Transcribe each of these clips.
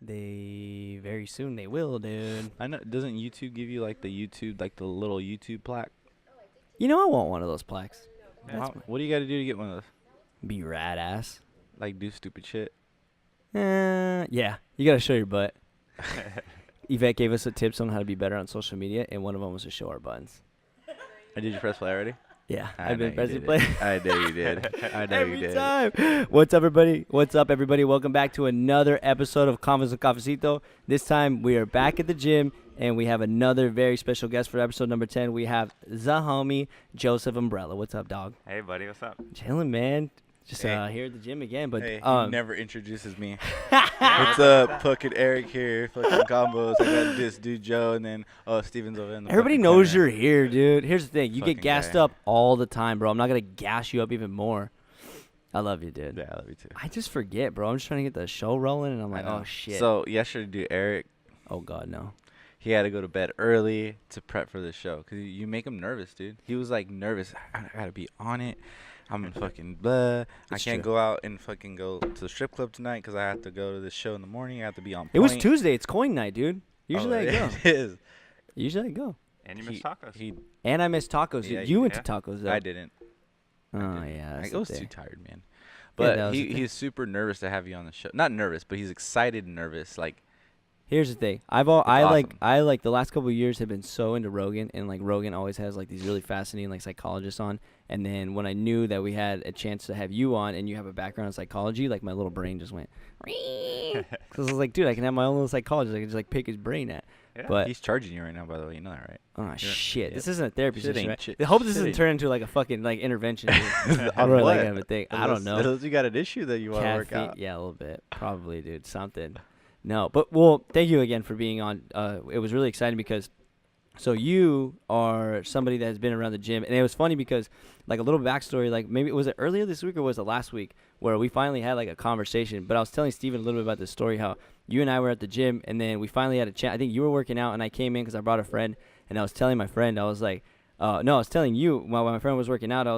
Very soon they will, dude. I know. Doesn't YouTube give you like the little YouTube plaque? You know I want one of those plaques. Yeah. What do you got to do to get one of those? Be rad ass. Like do stupid shit. Yeah. You gotta show your butt. Yvette gave us some tips on how to be better on social media, and one of them was to show our buttons. Did you press play already? Yeah, I I've know been you pressing did play. I know you did. I know you Every did. time. What's up, everybody? What's up, everybody? Welcome back to another episode of Convos Cafecito. This time we are back at the gym, and we have another very special guest for episode number 10. We have the homie Joseph Ombrello. What's up, dog? Hey, buddy, what's up? Chilling, man. Just Hey. Here at the gym again, but Hey, he never introduces me. What's up? Fucking Eric here. Fucking combos. I got this dude Joe, and then Steven's over in the everybody fucking knows corner. you're here, dude. Here's the thing: you Fucking get gassed guy. up all the time, bro. I'm not gonna gas you up even more. I love you, dude. Yeah, I love you too. I just forget, bro. I'm just trying to get the show rolling, and I'm I like, know. oh shit. So yesterday, dude, Eric, Oh god, no. he had to go to bed early to prep for the show because you make him nervous, dude. He was like nervous. I gotta be on it. I'm in fucking blah. I It's can't true. go out and fucking go to the strip club tonight because I have to go to the show in the morning. I have to be on. It was point. Tuesday. It's coin night, dude. Usually Oh, I go. It is. Usually I go. And you missed tacos. He, And I miss tacos. Yeah, You you went did. to tacos, though. I didn't. Oh, yeah. I That's was the too thing. tired, man. Yeah, But that was the thing. he's super nervous to have you on the show. Not nervous, but he's excited and nervous. Like, Here's the thing. I awesome. like the last couple of years have been so into Rogan, and like Rogan always has like these really fascinating like psychologists on. And then when I knew that we had a chance to have you on, and you have a background in psychology, like my little brain just went. Because I was like, dude, I can have my own little psychologist. I can just like pick his brain at. Yeah. But he's charging you right now, by the way. You know that, right? oh shit, yeah. this isn't a therapy Shit session, ain't right? shit- I hope this shit doesn't ain't- turn into like a fucking like intervention. Dude. On Or like what? have a thing. I don't know. Unless you got an issue that you want to work Caffeine- out. Yeah, a little bit. Probably, dude. Something. No, but well, thank you again for being on. It was really exciting because, so you are somebody that has been around the gym, and it was funny because, like a little backstory, like maybe was it earlier this week or was it last week where we finally had like a conversation. But I was telling Steven a little bit about this story, how you and I were at the gym, and then we finally had a chat. I think you were working out, and I came in because I brought a friend, and I was telling my friend, I was like, no, I was telling you while my friend was working out, I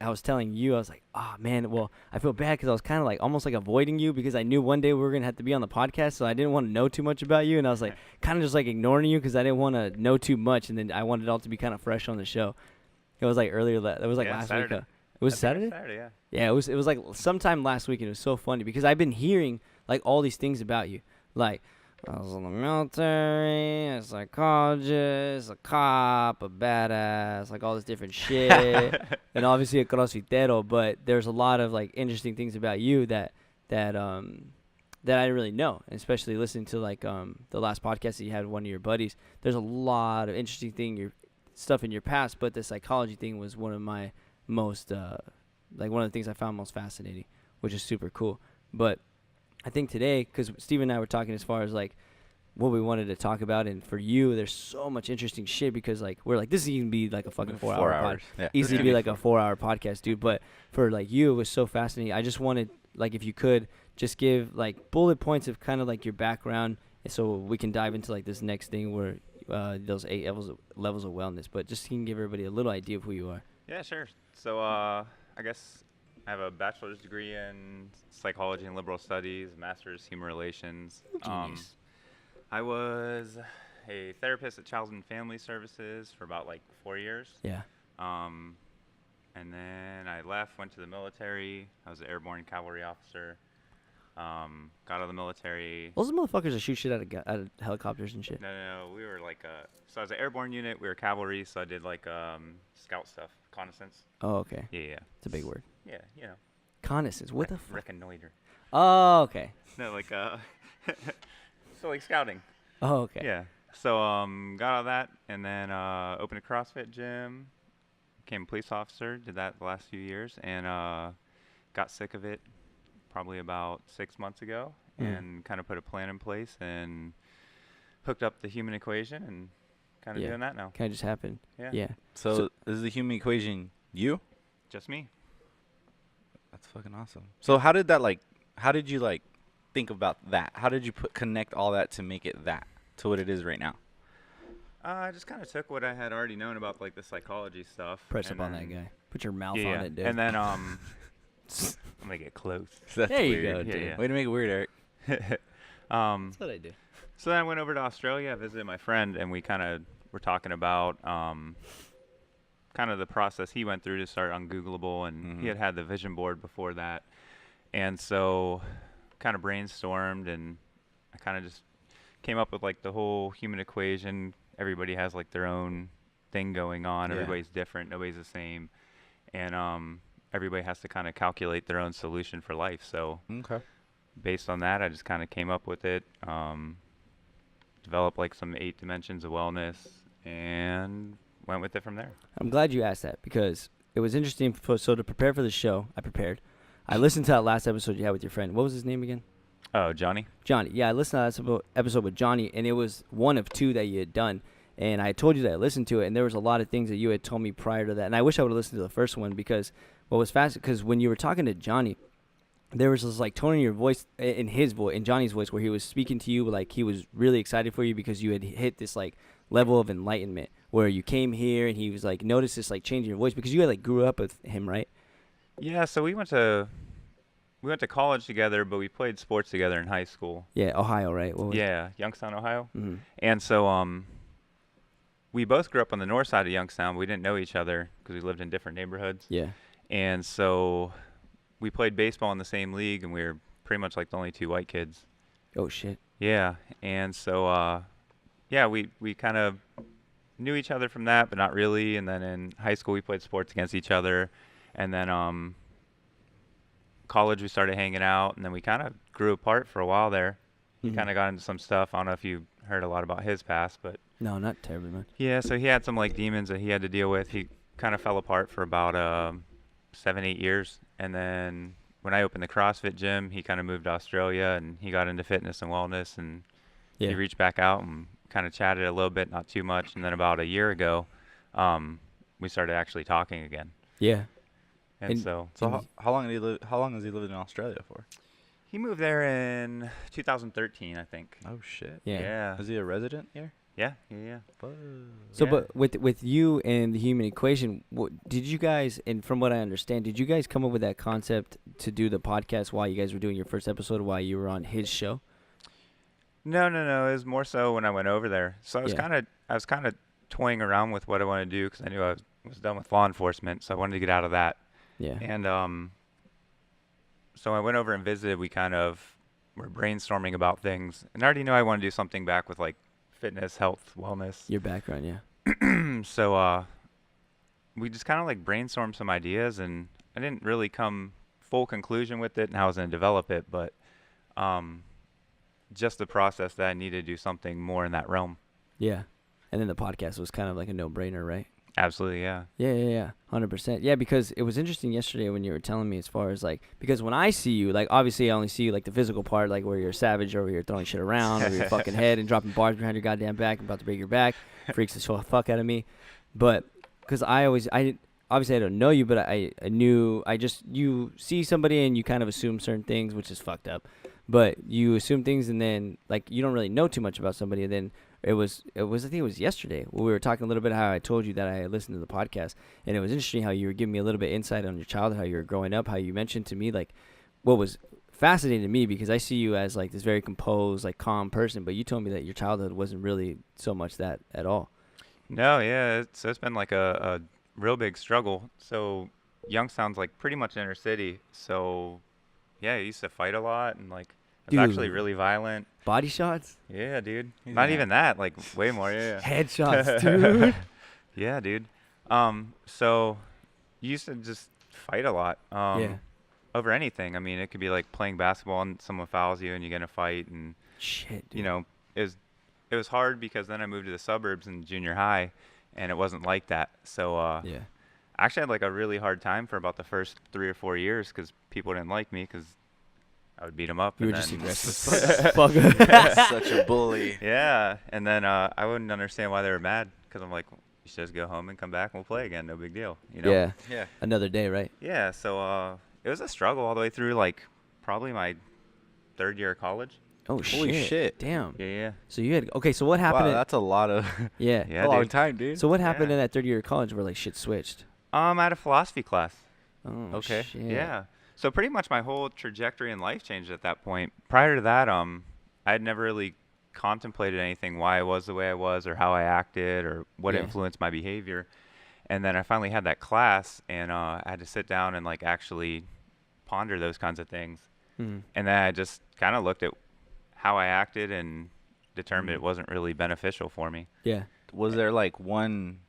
was telling you, I was like, oh man, well, I feel bad because I was kind of like almost like avoiding you because I knew one day we were going to have to be on the podcast. So I didn't want to know too much about you. And I was like kind of just like ignoring you because I didn't want to know too much. And then I wanted it all to be kind of fresh on the show. It was like earlier. It was like Yeah, last Saturday. week. It was I think Saturday? it's Saturday, yeah. Yeah, it was like sometime last week, and it was so funny because I've been hearing like all these things about you. Like, I was in the military, a psychologist, a cop, a badass, like all this different shit, and obviously a crossfitero. But there's a lot of like interesting things about you that I didn't really know, and especially listening to like the last podcast that you had with one of your buddies. There's a lot of interesting stuff in your past, but the psychology thing was one of my most like one of the things I found most fascinating, which is super cool. But I think today, because Steve and I were talking as far as like what we wanted to talk about, and for you, there's so much interesting shit because like we're like this is even be like a fucking 4 hour hours. pod. Yeah. Easily be like a 4 hour podcast, dude. But for like you, it was so fascinating. I just wanted like if you could just give like bullet points of kind of like your background, and so we can dive into like this next thing where those 8 levels of wellness. But just can give everybody a little idea of who you are. Yeah, sure. So, I guess I have a bachelor's degree in psychology and liberal studies, master's human relations. Genius. I was a therapist at Child and Family Services for about like 4 years. Yeah. And then I left, went to the military. I was an airborne cavalry officer. Got out of the military. Those motherfuckers that shoot shit out of helicopters and shit. No. We were like, so I was an airborne unit. We were cavalry, so I did like scout stuff, reconnaissance. Oh, okay. Yeah. It's a big word. Yeah, you know. Reconnaissance. What the fuck? Reconnoiter. Oh, okay. No, like so like scouting. Oh, okay. Yeah. So got out of that and then opened a CrossFit gym. Became a police officer. Did that the last few years and got sick of it probably about 6 months ago and kind of put a plan in place and hooked up the human equation and kind of doing that now. Kind of just happened. Yeah. Yeah. So is the human equation you? Just me. That's fucking awesome. So how did you like think about that? How did you connect all that to make it that to what it is right now? I just kind of took what I had already known about like the psychology stuff. Press and up on that then- guy. Put your mouth Yeah, on it, dude. and then I'm gonna get close. That's There you weird. go, dude. Yeah. Way to make it weird, Eric. That's what I do. So then I went over to Australia, visited my friend, and we kind of were talking about kind of the process he went through to start Ungoogleable, and he had the vision board before that. And so kind of brainstormed, and I kind of just came up with like the whole human equation. Everybody has like their own thing going on. Yeah. Everybody's different. Nobody's the same. And everybody has to kind of calculate their own solution for life. So Okay. based on that, I just kind of came up with it, developed like some 8 dimensions of wellness, and went with it from there. I'm glad you asked that because it was interesting. So to prepare for the show, I prepared. I listened to that last episode you had with your friend. What was his name again? Oh, Johnny? Johnny. Yeah, I listened to that episode with Johnny, and it was one of 2 that you had done. And I told you that I listened to it, and there was a lot of things that you had told me prior to that. And I wish I would have listened to the first one because what was fast, because when you were talking to Johnny, there was this like tone in your voice, in his voice, in Johnny's voice, where he was speaking to you like he was really excited for you because you had hit this like level of enlightenment where you came here and he was like noticed this like change in your voice because you had like grew up with him, right? Yeah, so we went to college together, but we played sports together in high school. Yeah, Ohio, right? What was Yeah, Youngstown, Ohio. Mm-hmm. And so we both grew up on the north side of Youngstown. We didn't know each other because we lived in different neighborhoods. Yeah. And so we played baseball in the same league, and we were pretty much like the only 2 white kids. Oh shit. Yeah, and so yeah, we kind of knew each other from that, but not really. And then in high school, we played sports against each other, and then college we started hanging out, and then we kind of grew apart for a while there. He kind of got into some stuff. I don't know if you heard a lot about his past, but No, not terribly much. yeah, so he had some like demons that he had to deal with. He kind of fell apart for about 7-8 years, and then when I opened the CrossFit Gym, he kind of moved to Australia, and he got into fitness and wellness, and Yeah. he reached back out and kind of chatted a little bit, not too much, and then about a year ago, we started actually talking again. Yeah. And And- so So how long did he live? How long has he lived in Australia for? he moved there in 2013, I think. Oh shit. Yeah. Yeah. Is he a resident here? Yeah. Yeah. So, Yeah. but with you and the human equation, did you guys, and from what I understand, did you guys come up with that concept to do the podcast while you guys were doing your first episode while you were on his show? No. It was more so when I went over there. So I was Yeah. kind of toying around with what I wanted to do because I knew I was done with law enforcement, so I wanted to get out of that. Yeah. And so I went over and visited. We kind of were brainstorming about things, and I already knew I wanted to do something back with like fitness, health, wellness. Your background, yeah. So we just kind of like brainstormed some ideas, and I didn't really come full conclusion with it and how I was going to develop it, but just the process that I needed to do something more in that realm. Yeah. And then the podcast was kind of like a no-brainer, right? Absolutely, yeah. Yeah. 100%. Yeah, because it was interesting yesterday when you were telling me as far as like, because when I see you, like obviously I only see you like the physical part, like where you're a savage over here throwing shit around over your fucking head and dropping bars behind your goddamn back and about to break your back. Freaks the fuck out of me. But because obviously I don't know you, but I knew, you see somebody and you kind of assume certain things, which is fucked up. But you assume things and then like you don't really know too much about somebody, and then It was I think it was yesterday when we were talking a little bit how I told you that I listened to the podcast, and it was interesting how you were giving me a little bit insight on your childhood, how you were growing up, how you mentioned to me like what was fascinating to me because I see you as like this very composed, like calm person, but you told me that your childhood wasn't really so much that at all. No, yeah, it's been like a real big struggle. So Youngstown's like pretty much inner city. So yeah, I used to fight a lot and like I was actually Dude. really violent. Body shots, Yeah, dude. He's Not an even that, like way more. Yeah. headshots, dude. Yeah, dude. So you used to just fight a lot. Yeah. Over anything. I mean, it could be like playing basketball and someone fouls you and you get in a fight, and Shit, dude. you know, it was hard because then I moved to the suburbs in junior high, and it wasn't like that. So Yeah. I actually had like a really hard time for about the first 3 or 4 years because people didn't like me because I would beat them up. You were and just then- aggressive. Fuck. Such a bully. Yeah, and then I wouldn't understand why they were mad because I'm like, you should just go home and come back and we'll play again. No big deal, you know? Yeah. Yeah. Another day, right? Yeah, so it was a struggle all the way through like probably my 3rd year of college. Oh Holy shit. shit. Damn. Yeah. So you had so what happened? Wow, in- that's a lot of yeah. Yeah, a long dude. time, dude. So what happened Yeah. in that third year of college where like shit switched? I had a philosophy class. Oh Okay. shit. Yeah. So pretty much my whole trajectory in life changed at that point. Prior to that, I I had never really contemplated anything, why I was the way I was, or how I acted, or what Yeah. influenced my behavior. And then I finally had that class, and I had to sit down and like actually ponder those kinds of things. Mm. And then I just kind of looked at how I acted and determined it Mm. wasn't really beneficial for me. Yeah. Was there like one,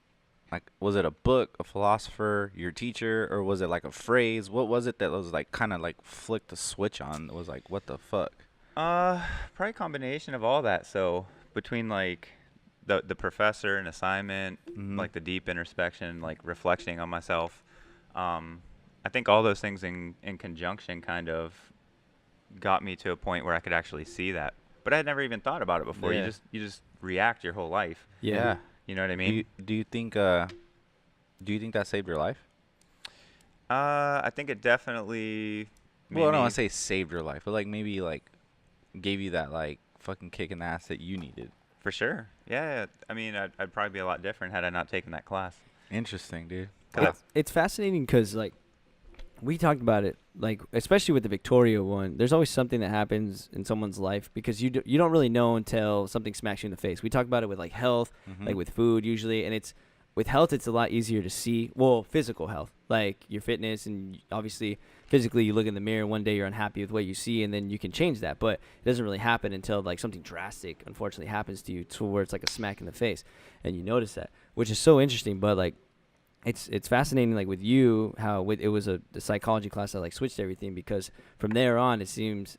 like, was it a book, a philosopher, your teacher, or was it like a phrase? What was it that was like kind of like flicked the switch on? It was like, what the fuck? Probably a combination of all that. So between like the professor and assignment, Mhm. like the deep introspection, like reflecting on myself, I think all those things in conjunction kind of got me to a point where I could actually see that. But I had never even thought about it before. Yeah. You just react your whole life. Yeah. You know what I Do mean? you think that saved your life? I think it definitely made Well, I don't me want to say saved your life, but like maybe like gave you that like fucking kick in the ass that you needed. for sure. Yeah, I mean, I'd probably be a lot different had I not taken that class. Interesting, dude. 'Cause It's fascinating because like we talked about it, like especially with the Victoria one. There's always something that happens in someone's life because you don't really know until something smacks you in the face. We talk about it with like health, Mhm. like with food usually, and it's with health it's a lot easier to see. Well, physical health, like your fitness, and obviously physically you look in the mirror one day you're unhappy with what you see, and then you can change that. But it doesn't really happen until like something drastic unfortunately happens to you, to where it's like a smack in the face, and you notice that, which is so interesting. But like it's fascinating, like with you, how it was the psychology class that like switched everything, because from there on it seems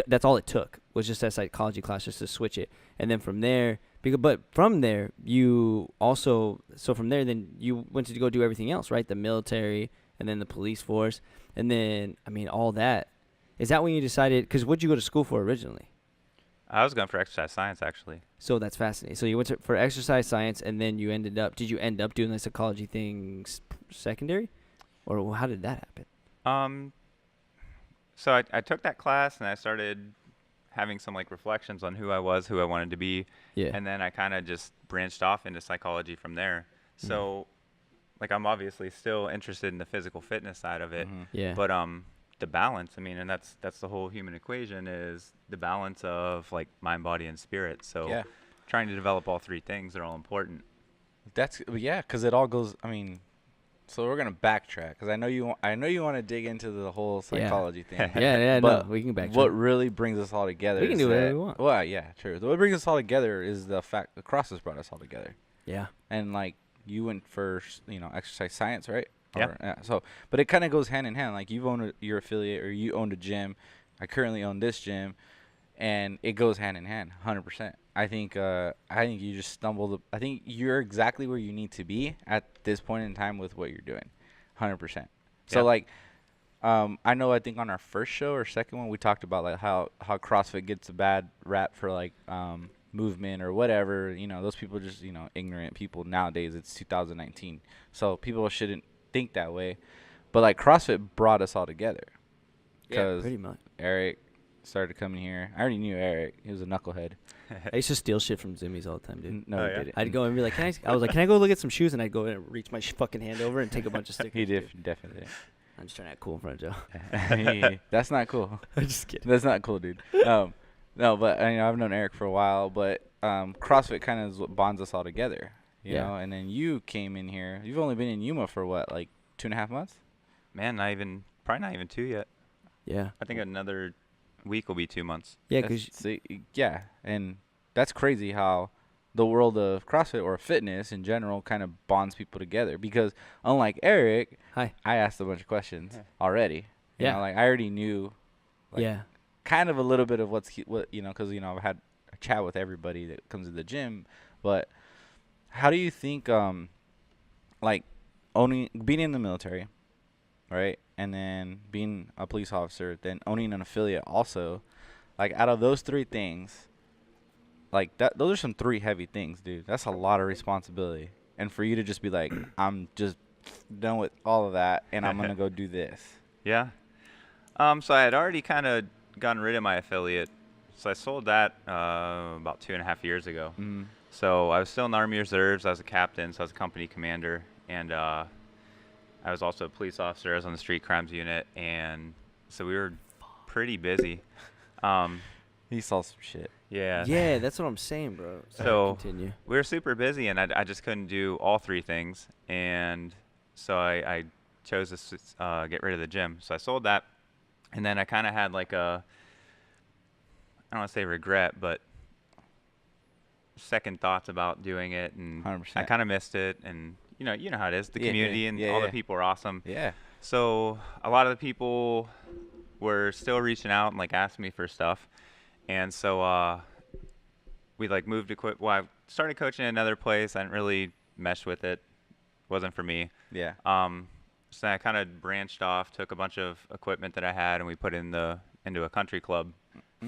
that's all it took was just that psychology class just to switch it. And then from there, but from there you also, so from there then you went to go do everything else, right? The military, and then the police force, and then I mean all that. Is that when you decided, because what'd you go to school for originally? I was going for exercise science actually. So that's fascinating. So you went for exercise science, and then did you end up doing the psychology things secondary? Or how did that happen? So I took that class and I started having some like reflections on who I was, who I wanted to be, Yeah. and then I kind of just branched off into psychology from there. So like I'm obviously still interested in the physical fitness side of it, Mhm. Yeah. but the balance, I mean, and that's the whole human equation, is the balance of like mind, body, and spirit. So Yeah. trying to develop all three things are all important. That's yeah, because it all goes. I mean, so we're gonna backtrack because I know you want to dig into the whole psychology thing. Yeah, But no, we can backtrack. what really brings us all together? We can is do whatever that- we want. Well, yeah, true. What brings us all together is the fact the crosses brought us all together. Yeah. And like you went for exercise science, right? Yeah. So, but it kind of goes hand in hand. Like you've owned your affiliate, or you owned a gym. I currently own this gym, and it goes hand in hand, 100%. I think you just stumbled. I think you're exactly where you need to be at this point in time with what you're doing, 100%. So Yeah. like, I know. I think on our first show or second one, we talked about like how CrossFit gets a bad rap for like movement or whatever. Those people just ignorant people nowadays. It's 2019, so people shouldn't think that way. But like CrossFit brought us all together. Yeah, pretty much. Eric started coming here. I already knew Eric. He was a knucklehead. I used to steal shit from Zimmy's all the time, dude. No, Oh, he yeah? didn't. I'd go and be like, I was like, can I go look at some shoes? And I'd go and reach my fucking hand over and take a bunch of stickers. He dude. definitely I'm just trying to act cool in front of Joe. did. That's not cool. I'm just kidding. That's not cool, dude. No, but I've known Eric for a while, but CrossFit kind of is what bonds us all together, you Yeah. know. And then you came in here. You've only been in Yuma for what, like 2.5 months? Man, probably not even 2 yet. Yeah. I think another week will be 2 months. Yeah, That's- because see, yeah, and that's crazy how the world of CrossFit or fitness in general kind of bonds people together. Because unlike Eric, hi. I asked a bunch of questions already. You Yeah. know, like I already knew, like, Yeah. kind of a little bit of what because I've had a chat with everybody that comes to the gym. But how do you think, like being in the military, right, and then being a police officer, then owning an affiliate also, like out of those three things, like those are some three heavy things, dude. That's a lot of responsibility, and for you to just be like, I'm just done with all of that, and I'm gonna go do this. Yeah. So I had already kind of gotten rid of my affiliate. So I sold that about 2.5 years ago. Mm. So I was still in the Army Reserves. I was a captain, so I was a company commander. And I was also a police officer. I was on the street crimes unit. And so we were pretty busy. He saw some shit. Yeah. Yeah, that's what I'm saying, bro. Sorry, So continue. we were super busy, and I just couldn't do all 3 things. And so I chose to get rid of the gym. So I sold that, and then I kind of had like I don't want to say regret, but second thoughts about doing it, and 100%. I kind of missed it. And you know how it is. The Yeah, community and all the people are awesome. Yeah. So a lot of the people were still reaching out and like asking me for stuff, and so we like moved to quit. Well, I started coaching at another place. I didn't really mesh with it. Wasn't for me. Yeah. So I kind of branched off, took a bunch of equipment that I had, and we put into a country club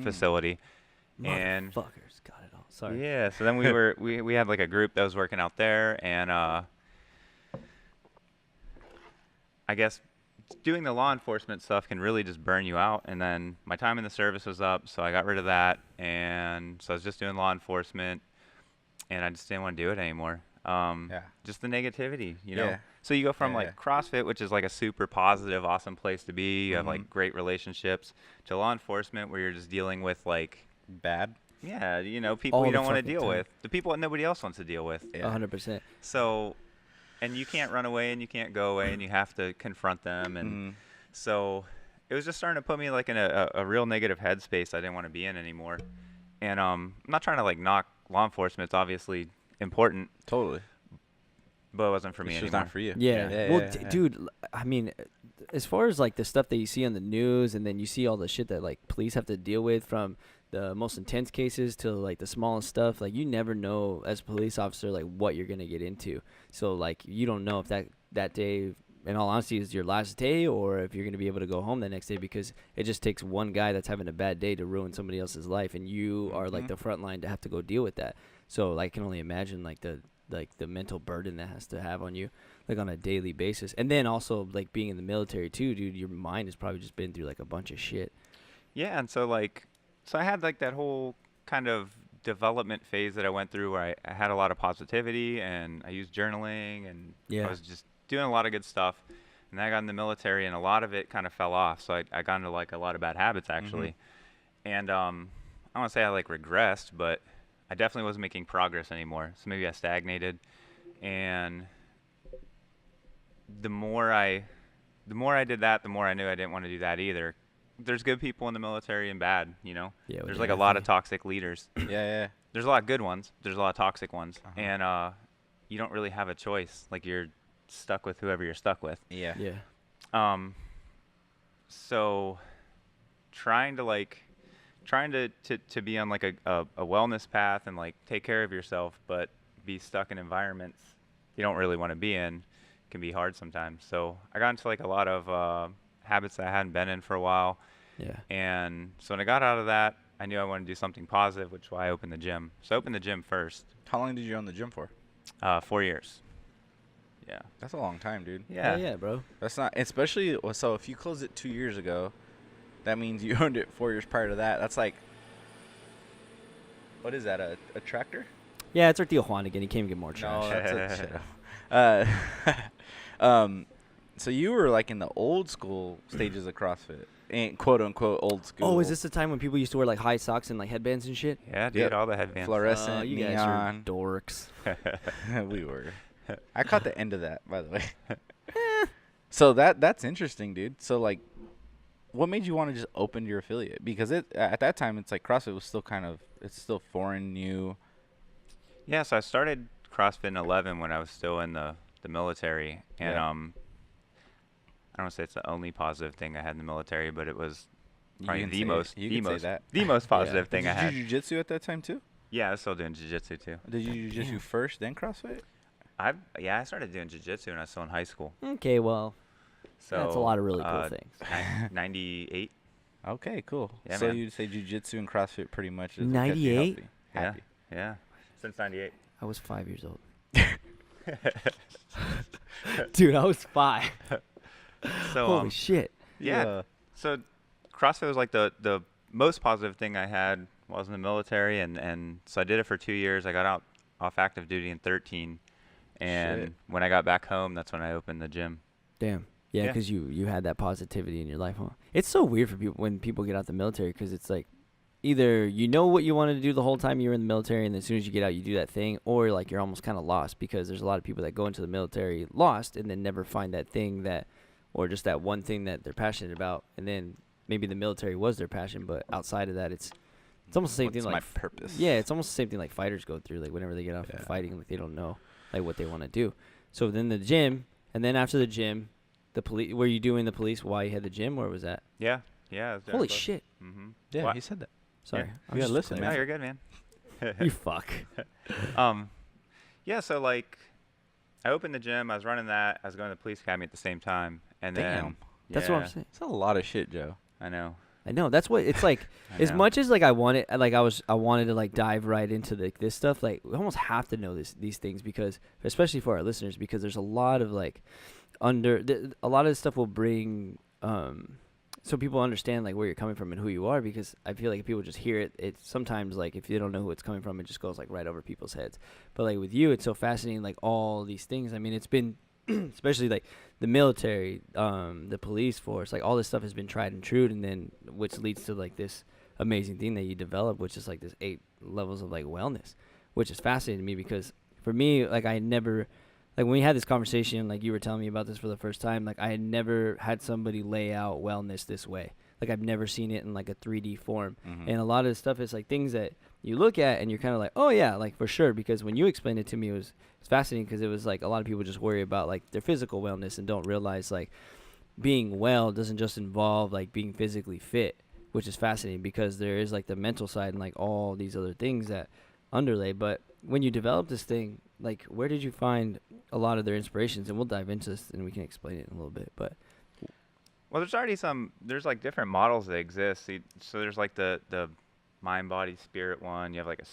facility. And Motherfuckers got it all. Sorry. yeah, so then we had like a group that was working out there, and I guess doing the law enforcement stuff can really just burn you out. And then my time in the service was up, so I got rid of that, and so I was just doing law enforcement, and I just didn't want to do it anymore. Just the negativity, you know. Yeah. So you go from Yeah, like CrossFit, which is like a super positive, awesome place to be. You have like great relationships, to law enforcement where you're just dealing with like Bad. people All you the don't want to fucking deal time. with, the people that nobody else wants to deal with. Yeah. 100%. So, and you can't run away and you can't go away and you have to confront them. And so it was just starting to put me like in a real negative headspace I didn't want to be in anymore. And I'm not trying to like knock law enforcement. It's obviously important, Totally. but it wasn't for me It's just anymore. not for you. Yeah. Well, dude, I mean, as far as like the stuff that you see on the news, and then you see all the shit that like police have to deal with, from the most intense cases to like the smallest stuff, like you never know as a police officer like what you're gonna get into. So like you don't know if that day, in all honesty, is your last day, or if you're gonna be able to go home the next day, because it just takes one guy that's having a bad day to ruin somebody else's life, and you are like the front line to have to go deal with that. So like, I can only imagine like the mental burden that has to have on you like on a daily basis. And then also like being in the military too, dude, your mind has probably just been through like a bunch of shit. Yeah, and so I had like that whole kind of development phase that I went through where I had a lot of positivity, and I used journaling, and I was just doing a lot of good stuff. And then I got in the military, and a lot of it kind of fell off. So I got into like a lot of bad habits actually. And I don't want to say I like regressed, but I definitely wasn't making progress anymore. So maybe I stagnated. And the more I did that, the more I knew I didn't want to do that either. There's good people in the military and bad, you know. Yeah, there's like a lot of toxic leaders. Yeah. There's a lot of good ones. There's a lot of toxic ones, and you don't really have a choice. Like you're stuck with whoever you're stuck with. Yeah. So trying to be on like a wellness path and like take care of yourself, but be stuck in environments you don't really want to be in can be hard sometimes. So I got into like a lot of habits that I hadn't been in for a while. Yeah. And so when I got out of that, I knew I wanted to do something positive, which is why I opened the gym. So I opened the gym first. How long did you own the gym for? 4 years. Yeah. That's a long time, dude. Yeah. Yeah, bro. That's not, especially, so if you closed it 2 years ago, that means you owned it 4 years prior to that. That's like, what is that, a tractor? Yeah, it's our Tío Juan again. He came to get more trash. No, that's a shit. So you were like in the old school stages of CrossFit, and quote unquote old school. Oh, is this the time when people used to wear like high socks and like headbands and shit? Yeah, dude, all the headbands. Fluorescent, you neon. guys are dorks. We were. I caught the end of that, by the way. So that's interesting, dude. So like, what made you want to just open your affiliate? Because at that time, it's like CrossFit was still it's still foreign, new. Yeah, so I started CrossFit in 11 when I was still in the military, and I don't want to say it's the only positive thing I had in the military, but it was probably the most positive thing I had. Did you do jiu-jitsu at that time too? Yeah, I was still doing jiu-jitsu too. Did you do jiu-jitsu first, then CrossFit? I started doing jiu-jitsu when I was still in high school. Okay, well, So that's a lot of really cool things. 98. Okay, cool. Yeah, so man. you'd say jiu-jitsu and CrossFit pretty much is 98? Happy. Yeah. Since 98. I was 5 years old. Dude, I was 5. So Holy shit. yeah. So CrossFit was like the most positive thing I had while I was in the military, and so I did it for 2 years. I got out off active duty in 13, and Shit. when I got back home, that's when I opened the gym. Damn. Yeah, Yeah. because you had that positivity in your life, huh? It's so weird for people when people get out the military, because it's like, either you know what you wanted to do the whole time you were in the military, and as soon as you get out, you do that thing, or like you're almost kind of lost, because there's a lot of people that go into the military lost and then never find that thing that, or just that one thing that they're passionate about, and then maybe the military was their passion, but outside of that, it's almost the same thing. What's Like my purpose? Yeah, it's almost the same thing like fighters go through. Like whenever they get off Yeah. fighting, like they don't know like what they want to do. So then the gym, and then after the gym, the police. Were you doing the police while you had the gym, or was that? Yeah. Yeah. I was doing Holy both. shit! Mm-hmm. Yeah, What? he said that. Sorry, Yeah. I'm Yeah, just listen, No, clarifying. you're good, man. You fuck. Yeah. So like, I opened the gym. I was running that. I was going to the police academy at the same time, and Damn. then That's what I'm yeah, saying. It's a lot of shit, Joe. I know. I know. That's what it's like. I As know. much as like I wanted to like dive right into this stuff. Like we almost have to know these things, because especially for our listeners, because there's a lot of like a lot of this stuff will bring so people understand like where you're coming from and who you are, because I feel like if people just hear it, it's sometimes like if you don't know who it's coming from, it just goes like right over people's heads. But like with you, it's so fascinating, like all these things. I mean, it's been especially like the military, the police force, like all this stuff has been tried and true, and then which leads to like this amazing thing that you develop, which is like this 8 levels of like wellness, which is fascinating to me, because for me, like I never, like when we had this conversation, like you were telling me about this for the first time, like I had never had somebody lay out wellness this way. Like I've never seen it in like a 3D form. Mm-hmm. And a lot of the stuff is like things that you look at and you're kind of like, oh yeah, like for sure. Because when you explained it to me, it's fascinating, because it was like a lot of people just worry about like their physical wellness and don't realize like being well doesn't just involve like being physically fit, which is fascinating, because there is like the mental side and like all these other things that underlay. But when you develop this thing, like where did you find a lot of their inspirations? And we'll dive into this and we can explain it in a little bit. But Well, there's already there's like different models that exist. So there's like the mind, body, spirit one. You have like a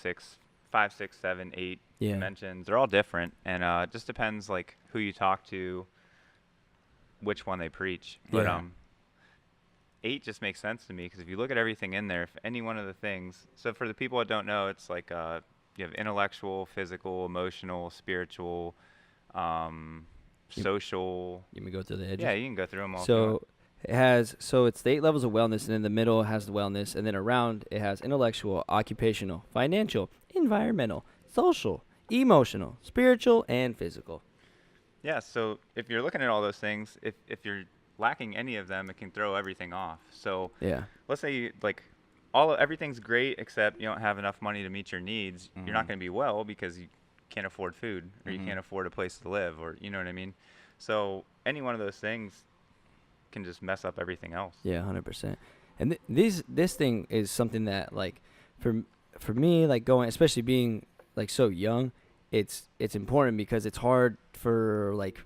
5, 6, 7, 8 yeah, dimensions. They're all different, and it just depends like who you talk to, which one they preach. But Yeah. 8 just makes sense to me, because if you look at everything in there, if any one of the things. So for the people that don't know, it's like you have intellectual, physical, emotional, spiritual, social. you may go through the edges. Yeah, you can go through them all. if you want. So it's the 8 levels of wellness, and in the middle it has the wellness, and then around it has intellectual, occupational, financial, environmental, social, emotional, spiritual, and physical. Yeah, so if you're looking at all those things, if you're lacking any of them, it can throw everything off. So Yeah. let's say you, like everything's great except you don't have enough money to meet your needs. You're not Mhm. going to be well, because you can't afford food, or you Mhm. can't afford a place to live, or you know what I mean. So any one of those things can just mess up everything else. Yeah, 100%. And this thing is something that like for me, like going, especially being like so young, it's important, because it's hard for like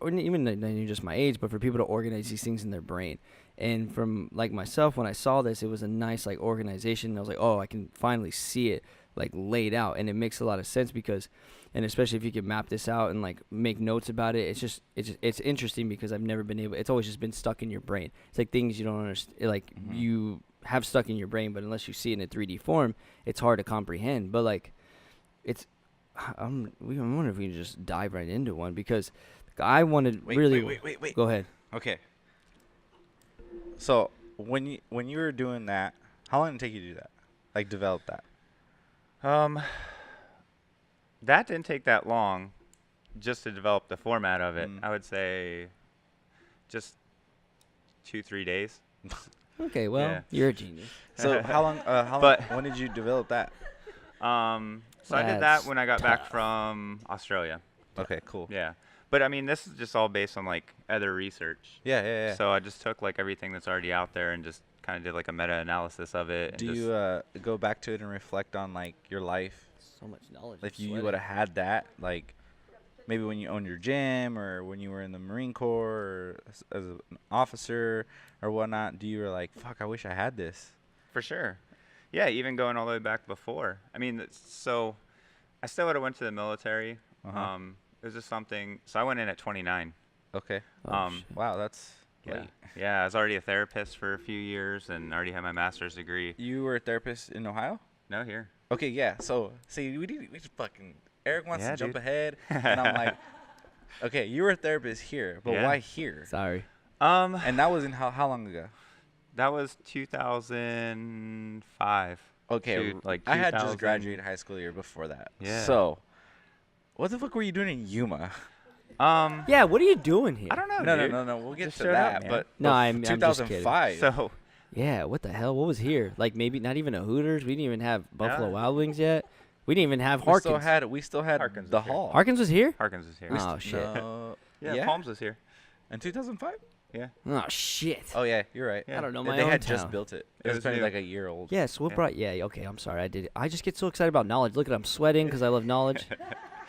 or even not even just my age, but for people to organize these things in their brain. And from like myself, when I saw this, it was a nice like organization. I was like, oh, I can finally see it like laid out, and it makes a lot of sense, because, and especially if you can map this out and like make notes about it, it's interesting, because I've never been able. It's always just been stuck in your brain. It's like things you don't understand, like Mhm. you have stuck in your brain, but unless you see it in a 3D form, it's hard to comprehend. But like, I'm wondering if we can just dive right into one, because I wanted really. Wait. Go ahead. Okay. So when you were doing that, how long did it take you to do that? Like develop that? That didn't take that long, just to develop the format of it. Mm. I would say just 2-3 days. Okay, well, Yeah. you're a genius. So how long? But- When did you develop that? So I did that That's when I got back tough. from Australia. Okay, cool. Yeah. But I mean, this is just all based on like other research. Yeah. So I just took like everything that's already out there and just kind of did like a meta-analysis of it. And Do just, you go back to it and reflect on like your life? So much knowledge. If you would have had that, like maybe when you owned your gym, or when you were in the Marine Corps, or as an officer or whatnot, do you were like, fuck, I wish I had this? For sure. Yeah, even going all the way back before. I mean, so I still would have went to the military. Uh-huh. It was just something. So I went in at 29. Okay. Oh, shit. Wow, that's Yeah. late. Yeah, I was already a therapist for a few years and already had my master's degree. You were a therapist in Ohio? No, here. Okay, yeah. So, see, we just fucking Eric wants Yeah, to jump dude. ahead, and I'm like, okay, you were a therapist here, but Yeah. why here? Sorry. And that was in how long ago? That was 2005. Okay, to, like I had just 2000. graduated high school year before that. Yeah. So, what the fuck were you doing in Yuma? Yeah, what are you doing here? I don't know, No, dude. no. We'll get Just to showed up, that. man. But No, bef- I'm just kidding. 2005. So Yeah, what the hell? What was here? Like maybe not even a Hooters. We didn't even have Buffalo No. Wild Wings yet. We didn't even have we Harkins. still had Harkins the was here. hall. Harkins was here? Harkins is here. Oh shit. No, Yeah, Palms was here. in 2005. Yeah. Oh shit. Oh yeah, you're right. Yeah. I don't know They my own had town. just built it. It It was was probably new. like a year old. Yeah, so what Yeah. brought? Yeah, okay, I'm sorry. I did it. I just get so excited about knowledge. Look at I'm sweating because I love knowledge.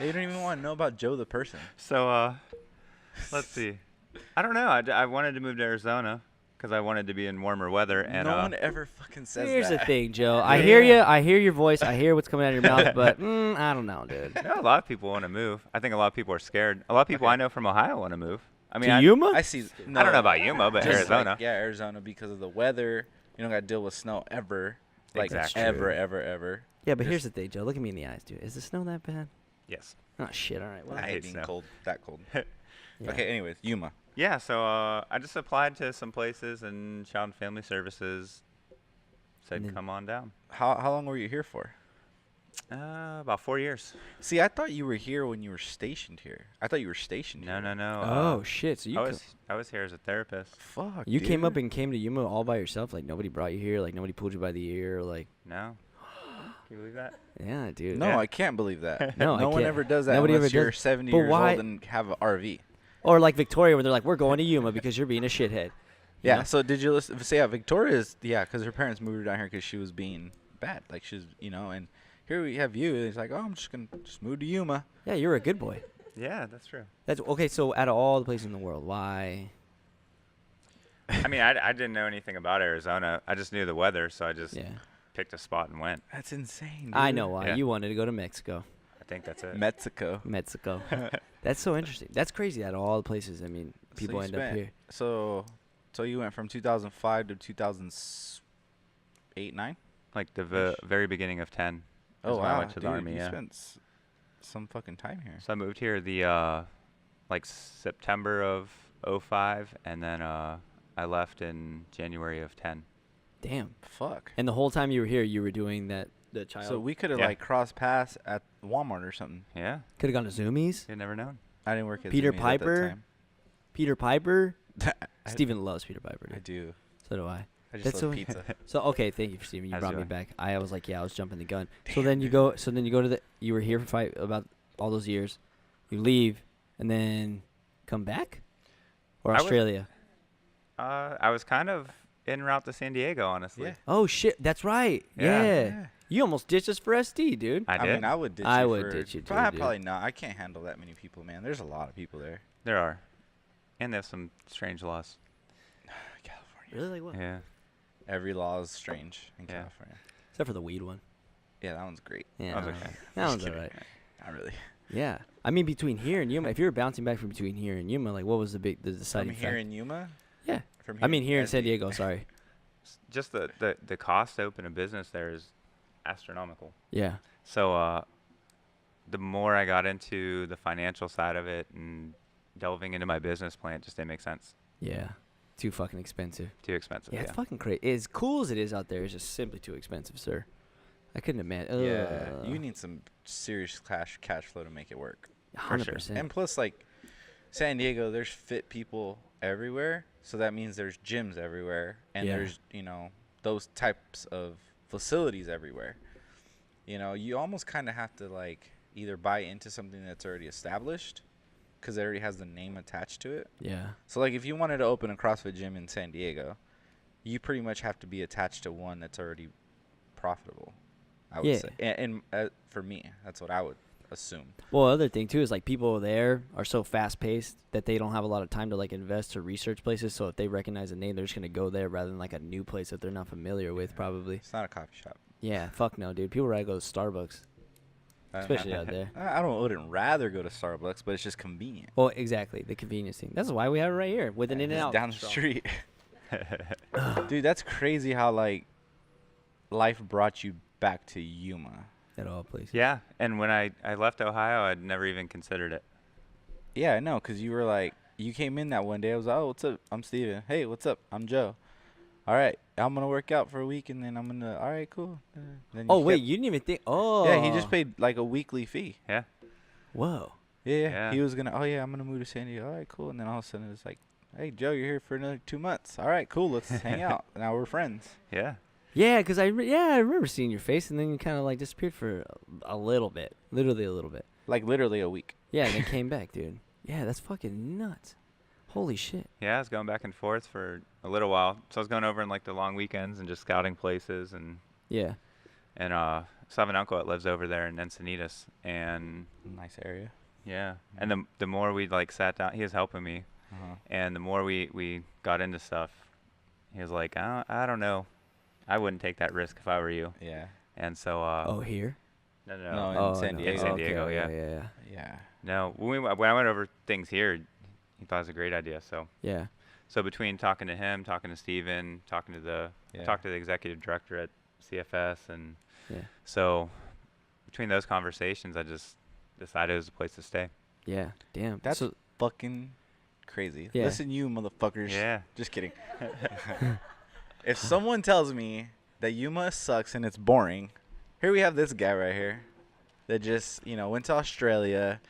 They don't even want to know about Joe the person. So let's see. I don't know. I wanted to move to Arizona because I wanted to be in warmer weather. And no one ever fucking says Here's that. the thing, Joe. I hear you. I hear your voice. I hear what's coming out of your mouth, but I don't know, dude. a lot of people want to move. I think a lot of people are scared. A lot of people Okay. I know from Ohio want to move. I mean, To Yuma? I see. No, I don't know about Yuma, but just Arizona. Like, yeah, Arizona because of the weather. You don't got to deal with snow ever. Like Exactly. ever. Yeah, but here's the thing, Joe. Look at me in the eyes, dude. Is the snow that bad? Yes. Oh shit. All right. Well, I I hate hate being snow. cold. That cold. yeah. Okay. Anyways, Yuma. Yeah. So I just applied to some places, and Child and Family Services said, And then- "Come on down." How long were you here for? About 4 years. See, I thought you were here when you were stationed here. I thought you were stationed No, here. no, no. Oh shit. So you I was here as a therapist. Fuck. you came up dude. and came to Yuma all by yourself. Like nobody brought you here. Like nobody pulled you by the ear. Like No. Can you believe that? yeah, dude. No, Yeah. I can't believe that. No, I no one can't. ever does that Nobody unless ever you're does. 70 But years why- old and have an RV. Or like Victoria, where they're like, "We're going to Yuma because you're being a shithead." You Yeah. know? So did you listen? So yeah, Victoria's. Yeah, because her parents moved her down here because she was being bad. Like she's, and here we have you. It's like, oh, I'm just gonna just move to Yuma. Yeah, you're a good boy. Yeah, that's true. That's okay. So out of all the places in the world, why? I mean, I didn't know anything about Arizona. I just knew the weather, so I just Yeah, picked a spot and went. That's insane. Dude. I know why. Yeah. You wanted to go to Mexico. I think that's it. Mexico. Mexico. That's so interesting. That's crazy. Out of all the places, I mean, people you end up spent- here. So you went from 2005 to 2008, 9. Like the Ish. very beginning of 10. Oh is when I wow, went to the dude, army. you Yeah. spent some fucking time here. So I moved here like September of 05, and then I left in January of 10. Damn. Fuck. And the whole time you were here, you were doing that. The child. So we could have Yeah. like crossed paths at Walmart or something. Yeah, could have gone to Zoomies. you'd never known. I didn't work at Peter Zoomies at that Piper? time. Peter Piper. I- Steven loves Peter Piper. I Dude. do. So do I. I just That's love so- pizza. So okay, thank you, Steven. You As brought do me I. back. I was like, yeah, I was jumping the gun. So then you go. So then you go to the. You were here for about all those years. You leave and then come back, or I was- Australia. I was kind of en route to San Diego, honestly. Yeah. Oh shit, that's right. Yeah. Yeah. You almost ditched us for SD, dude. I did. mean, I would ditch I you would for- ditch you too, Probably, dude. probably not. I can't handle that many people, man. There's a lot of people there. There are, and there's some strange laws. California. Really? Like what? Yeah. Every law is strange in Yeah. California. Except for the weed one. Yeah, that one's great. Yeah. That was okay. That Just one's kidding. alright. Not really. Yeah. I mean, between here and Yuma, if you were bouncing back from between here and Yuma, like, what was the From deciding here factor? in Yuma? Yeah. From I mean, here in to San SD? Diego. Sorry. Just the cost to open a business there is astronomical. Yeah. So the more I got into the financial side of it and delving into my business plan, it just didn't make sense. Yeah. Too fucking expensive. Too expensive. Yeah, it's fucking crazy. As cool as it is out there, it's just simply too expensive, sir. I couldn't imagine. Yeah, you need some serious cash flow to make it work. For sure. 100%. And plus, like, San Diego, there's fit people everywhere. So that means there's gyms everywhere. And Yeah. there's, those types of facilities everywhere. You almost kind of have to, like, either buy into something that's already established because it already has the name attached to it. Yeah. So, like, if you wanted to open a CrossFit gym in San Diego, you pretty much have to be attached to one that's already profitable, I would Yeah. say. And for me, that's what I would assume. Well, other thing too is like people there are so fast paced that they don't have a lot of time to like invest or research places. So if they recognize a name, they're just gonna go there rather than like a new place that they're not familiar with, probably. It's not a coffee shop. Yeah. Fuck no, dude. People rather go to Starbucks, especially out there. I wouldn't rather go to Starbucks, but it's just convenient. Well, exactly. The convenience thing. That's why we have it right here with an in and It's out. down the street. Dude, that's crazy how, like, life brought you back to Yuma. At all places. Yeah. And when I left Ohio, I'd never even considered it. Yeah, I know, because you were like, you came in that one day. I was like, oh, what's up? I'm Steven. Hey, what's up? I'm Joe. all right, I'm gonna work out for a week, and then I'm gonna, all right, cool. Then Oh wait, you didn't even think. Oh. yeah, he just paid like a weekly fee. Yeah. Whoa. Yeah, Yeah. he was gonna. Oh yeah, I'm gonna move to San Diego. All right, cool. And then all of a sudden it's like, hey Joe, you're here for another 2 months. All right, cool. Let's hang out. Now we're friends. Yeah. Yeah, because I remember seeing your face, and then you kind of like disappeared for a little bit, literally a little bit. Like literally a week. Yeah, and then came back, dude. Yeah, that's fucking nuts. Holy shit. Yeah, I was going back and forth for a little while. So I was going over in like the long weekends and just scouting places and Yeah. so I have an uncle that lives over there in Encinitas, and Nice area. yeah, and the more we like sat down, he was helping me, and the more we got into stuff, he was like, I don't know, I wouldn't take that risk if I were you. Yeah. And so Oh, here? No, no, in San no. Diego. In San Okay, Diego, okay, yeah. Yeah. No, when I went over things here, he thought it was a great idea. Yeah. So between talking to him, talking to Steven, talking to I talked to the executive director at CFS, and Yeah. so between those conversations, I just decided it was a place to stay. Yeah. Damn. That's so, fucking crazy. Yeah. Listen, you motherfuckers. Yeah. Just kidding. If someone tells me that Yuma sucks and it's boring, here we have this guy right here that just, went to Australia,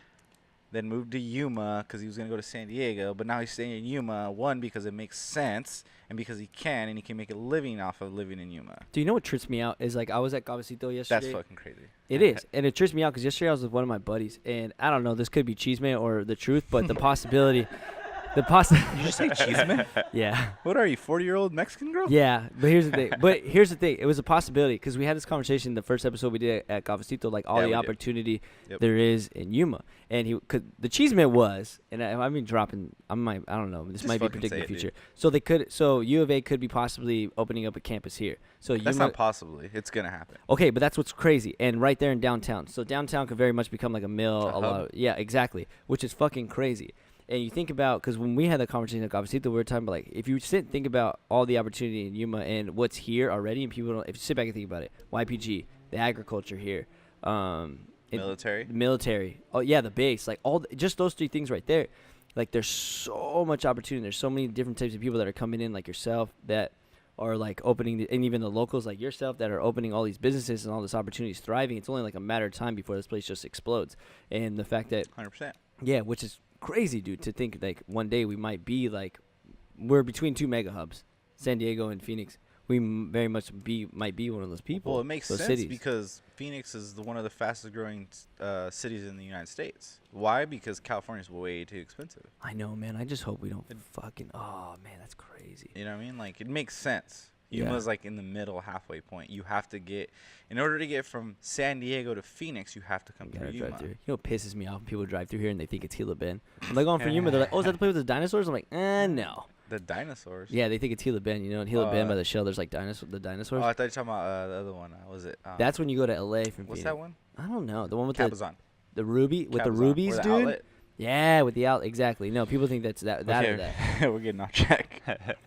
then moved to Yuma because he was going to go to San Diego, but now he's staying in Yuma, one, because it makes sense, and because he can make a living off of living in Yuma. do you know what trips me out is like I was at Cafecito yesterday. That's fucking crazy. It is, and it trips me out because yesterday I was with one of my buddies, and I don't know, this could be Cheeseman or the truth, but the possibility, You just say Cheeseman? yeah, What are you, 40-year-old Mexican girl? yeah. But here's the thing. It was a possibility because we had this conversation in the first episode we did at Cafecito, like all Yeah, the we did. opportunity Yep. there is in Yuma, and the Cheeseman was, and I mean dropping, I don't know, this Just might be fucking predicting say the it, future. So U of A could be possibly opening up a campus here. So That's Yuma, not possibly. It's going to happen. okay, but that's what's crazy, and right there in downtown. So downtown could very much become like a mill. A hub. Yeah, exactly, which is fucking crazy. And you think about, because when we had the conversation at Cafecito, we were talking about like if you sit and think about all the opportunity in Yuma and what's here already, and people don't, if you sit back and think about it, YPG, the agriculture here, Military. the military, oh yeah, the base, like just those three things right there, like there's so much opportunity. There's so many different types of people that are coming in, like yourself, that are like opening, and even the locals like yourself that are opening all these businesses and all this opportunities thriving. It's only like a matter of time before this place just explodes. And the fact that 100%. yeah, which is crazy, dude, to think like one day we might be like, we're between two mega hubs, San Diego and Phoenix. We very much might be one of those people. Well, it makes those sense cities. because Phoenix is one of the fastest growing cities in the United States. Why? Because California's way too expensive. I know, man. I just hope we don't fucking. Oh man, that's crazy. You know what I mean? Like, it makes sense. Yeah. Yuma's like in the middle halfway point. You have to get, in order to get from San Diego to Phoenix, you have to come You through gotta Yuma. drive through. You know what pisses me off? People drive through here and they think it's Gila Bend. I'm like, going from Yuma. They're like, oh, is that the place with the dinosaurs? I'm like, no. The dinosaurs. Yeah, they think it's Gila Bend. You know, in Gila Bend by the shell, there's like the Oh, dinosaurs. I thought you were talking about the other one. Was it? That's when you go to LA from What's Phoenix. that one? I don't know. The one with Cabazon. the ruby with the Cabazon. rubies, Or the dude. outlet. Yeah, with the out exactly. No, people think that's that or that. We're getting off track.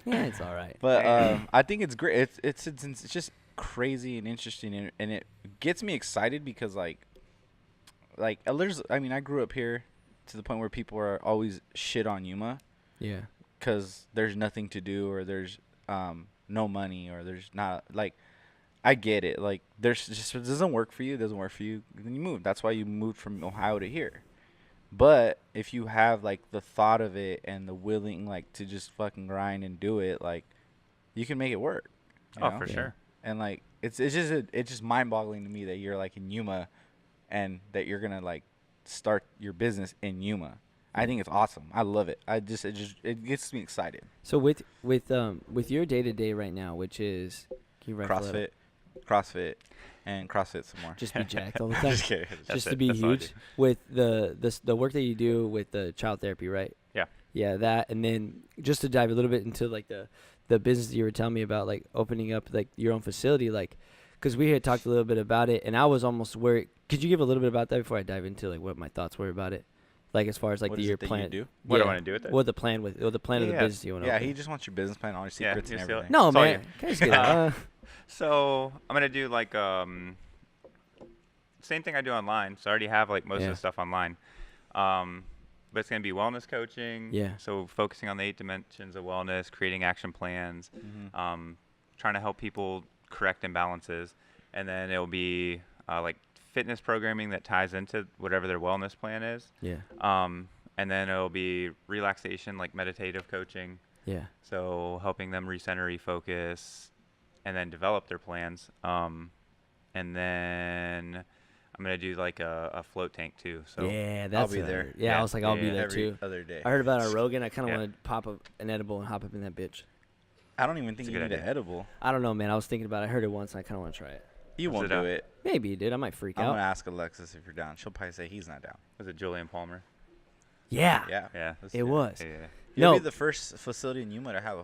Yeah, it's all right. But I think it's great. It's just crazy and interesting, and it gets me excited because like there's, I mean, I grew up here to the point where people are always shit on Yuma Yeah. because there's nothing to do, or there's no money, or there's not, like, I get it. Like, there's just, it doesn't work for you. It doesn't work for you. Then you move. That's why you moved from Ohio to here. But if you have like the thought of it and the willing, like, to just fucking grind and do it, like, you can make it work. You know? For Yeah. sure. And like it's just mind-boggling to me that you're like in Yuma, and that you're gonna like start your business in Yuma. I think it's awesome. I love it. It gets me excited. So with your day to day right now, which is can you rifle it up? CrossFit, and CrossFit some more. Just be jacked all the time. Just kidding. Just to it. be That's all I huge do. with the work that you do with the child therapy, right? Yeah. Yeah, that, and then just to dive a little bit into like the business that you were telling me about, like opening up like your own facility, like because we had talked a little bit about it, and I was almost worried. Could you give a little bit about that before I dive into like what my thoughts were about it, like as far as like What the is year it that you plan? do? What do I Yeah. want to do with it? What the plan of the Yeah. business you want to Yeah, open? he just wants your business plan, all your Yeah, secrets, you and steal it. everything. No, It's all man. Can I just get it? So I'm gonna do like same thing I do online. So I already have like most Yeah. of the stuff online. but it's going to be wellness coaching. Yeah. So focusing on the 8 dimensions of wellness, creating action plans, trying to help people correct imbalances. And then it'll be like fitness programming that ties into whatever their wellness plan is. Yeah. And then it'll be relaxation, like meditative coaching. Yeah. So helping them recenter, refocus, and then develop their plans. And then I'm gonna do like a float tank too. So Yeah, that's be what I there. heard. Yeah, I was like, I'll be there every too. other day. I heard about a Rogan. I kind of Yeah. want to pop up an edible and hop up in that bitch. I don't even think It's a you good need an idea. edible. I don't know, man. I was thinking about it. I heard it once, and I kind of want to try it. You Was won't it do it. Maybe, dude. I might freak I'm out. gonna ask Alexis if you're down. She'll probably say he's not down. was it Julian Palmer? Yeah, Yeah. Yeah. it was. Yeah. You'll No. be the first facility in Yuma to have a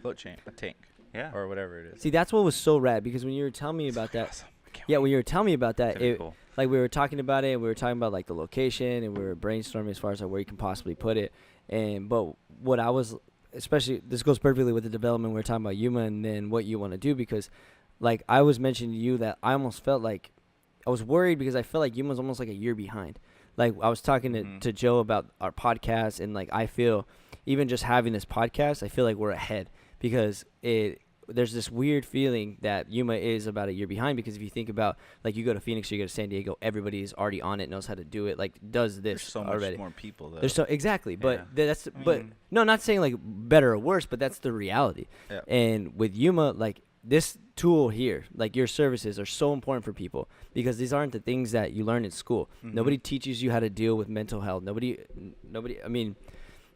float chain, a tank, Yeah. or whatever it is. See, that's what was so rad because when you were telling me about that, Awesome. I can't yeah, wait. when you were telling me about It's that, gonna be it, cool. like we were talking about it, and we were talking about like the location, and we were brainstorming as far as like where you can possibly put it. But what I was, especially this goes perfectly with the development we were talking about Yuma, and then what you want to do because, like I was mentioning to you that I almost felt like I was worried because I felt like Yuma's almost like a year behind. Like I was talking to Joe about our podcast, and like I feel even just having this podcast, I feel like we're ahead because there's this weird feeling that Yuma is about a year behind because if you think about like you go to Phoenix or you go to San Diego, everybody's already on it, knows how to do it, like does this There's so already. much more people though. There's so exactly, but Yeah. that's I but mean- no, not saying like better or worse, but that's the reality. Yeah. And with Yuma, like this tool here, like your services are so important for people because these aren't the things that you learn in school. Nobody teaches you how to deal with mental health. Nobody. I mean,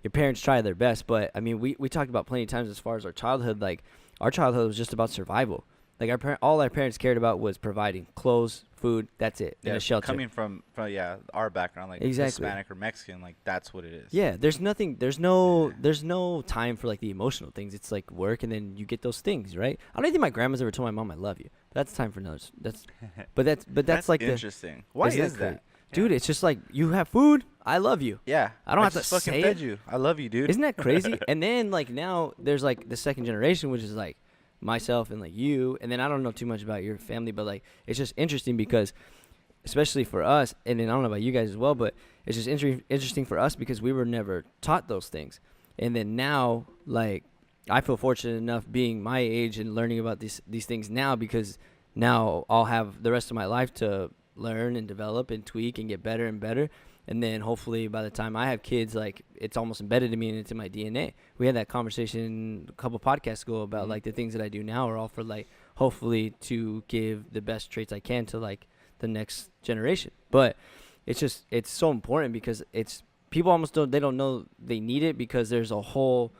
your parents try their best, but I mean, we talked about plenty of times as far as our childhood. Like our childhood was just about survival. Like all our parents cared about was providing clothes, food. That's it, and a shelter. Coming from our background, like Exactly. Hispanic or Mexican, like that's what it is. Yeah, there's no time for like the emotional things. It's like work, and then you get those things, right? I don't even think my grandma's ever told my mom I love you. That's time for those. That's like interesting. Why isn't is crazy? that? Dude, it's just like you have food. I love you. Yeah, I don't have to just fucking say fed it. you. I love you, dude. Isn't that crazy? And then like now there's like the second generation, which is like myself and like you. And then I don't know too much about your family, but like it's just interesting because, especially for us, and then I don't know about you guys as well, but it's just interesting for us because we were never taught those things. And then now, like I feel fortunate enough being my age and learning about these things now because now I'll have the rest of my life to learn and develop and tweak and get better and better. And then hopefully by the time I have kids, like it's almost embedded in me and it's in my DNA. We had that conversation a couple podcasts ago about like the things that I do now are all for like hopefully to give the best traits I can to like the next generation. But it's so important because it's people almost don't know they need it because there's a whole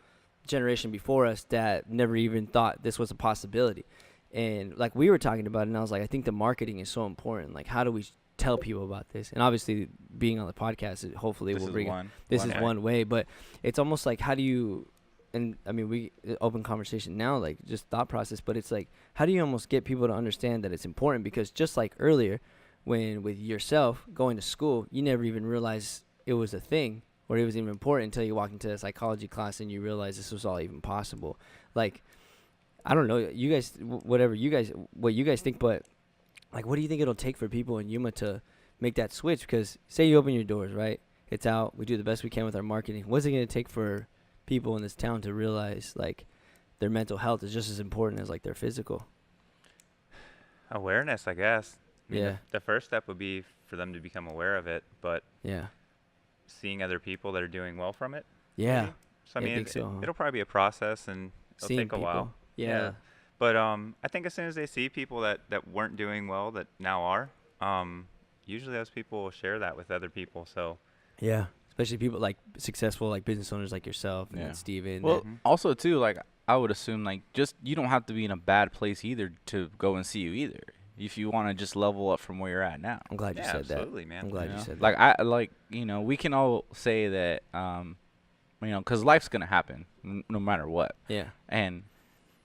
generation before us that never even thought this was a possibility. And like we were talking about it, and I was like, I think the marketing is so important. Like, how do we tell people about this? And obviously, being on the podcast, hopefully, will bring this is one way. But it's almost like, how do you? And I mean, we open conversation now, like just thought process. But it's like, how do you almost get people to understand that it's important? Because just like earlier, when with yourself going to school, you never even realized it was a thing or it was even important until you walk into a psychology class and you realize this was all even possible. Like, I don't know, you guys, what you guys think, but like, what do you think it'll take for people in Yuma to make that switch? Because say you open your doors, right? It's out. We do the best we can with our marketing. What's it going to take for people in this town to realize like their mental health is just as important as like their physical? Awareness, I guess. I mean, Yeah. The first step would be for them to become aware of it, but Yeah. seeing other people that are doing well from it. Yeah. maybe. So I Yeah, I mean, think so, huh? it'll probably be a process and it'll Seeing take a while. people. Yeah. But I think as soon as they see people that weren't doing well that now are, usually those people will share that with other people. So Yeah. Especially people like successful like business owners like yourself and Yeah. Steven. Well, and- also too, like I would assume, like just you don't have to be in a bad place either to go and see you either. If you want to just level up from where you're at now. I'm glad you yeah, said that. absolutely, man. I'm glad You you know? said Like that. I like we can all say that because life's gonna happen no matter what. Yeah. And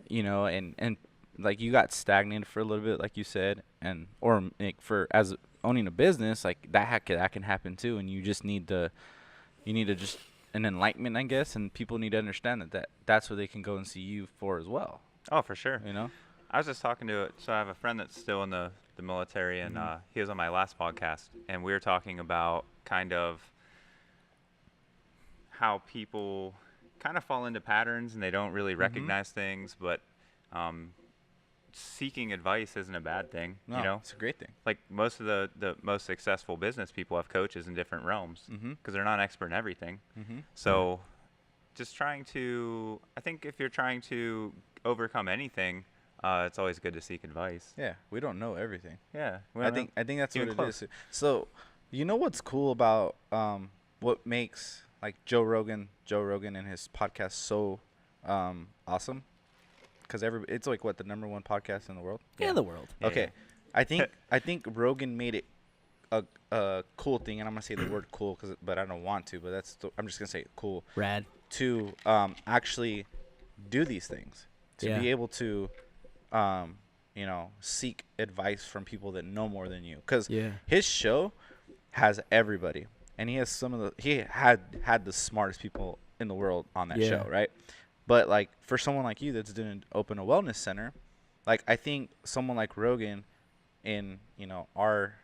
and like you got stagnated for a little bit, like you said, and or like, for as owning a business, like that can happen too, and you just need to just an enlightenment, I guess, and people need to understand that's what they can go and see you for as well. Oh, for sure. I was just talking to so I have a friend that's still in the military, and he was on my last podcast, and we were talking about kind of how people kind of fall into patterns and they don't really Mm-hmm. recognize things, but seeking advice isn't a bad thing. No, You know, it's a great thing. like most of the most successful business people have coaches in different realms Mm-hmm. because they're not expert in everything. Mm-hmm. So just trying to, I think if you're trying to overcome anything, it's always good to seek advice. Yeah, we don't know everything. Yeah. I think that's Even what close. it is. So, you know what's cool about what makes like Joe Rogan and his podcast so awesome? Because it's like what, the #1 podcast in the world? In the world. Yeah, Okay, I think Rogan made it a cool thing, and I'm gonna say the word cool but I don't want to, but I'm just gonna say cool Rad. to actually do these things, to Yeah. be able to you know, seek advice from people that know more than you, because Yeah. his show has everybody, and he has he had the smartest people in the world on that Yeah. show, right? But like for someone like you that's didn't open a wellness center, like I think someone like Rogan, in you know our,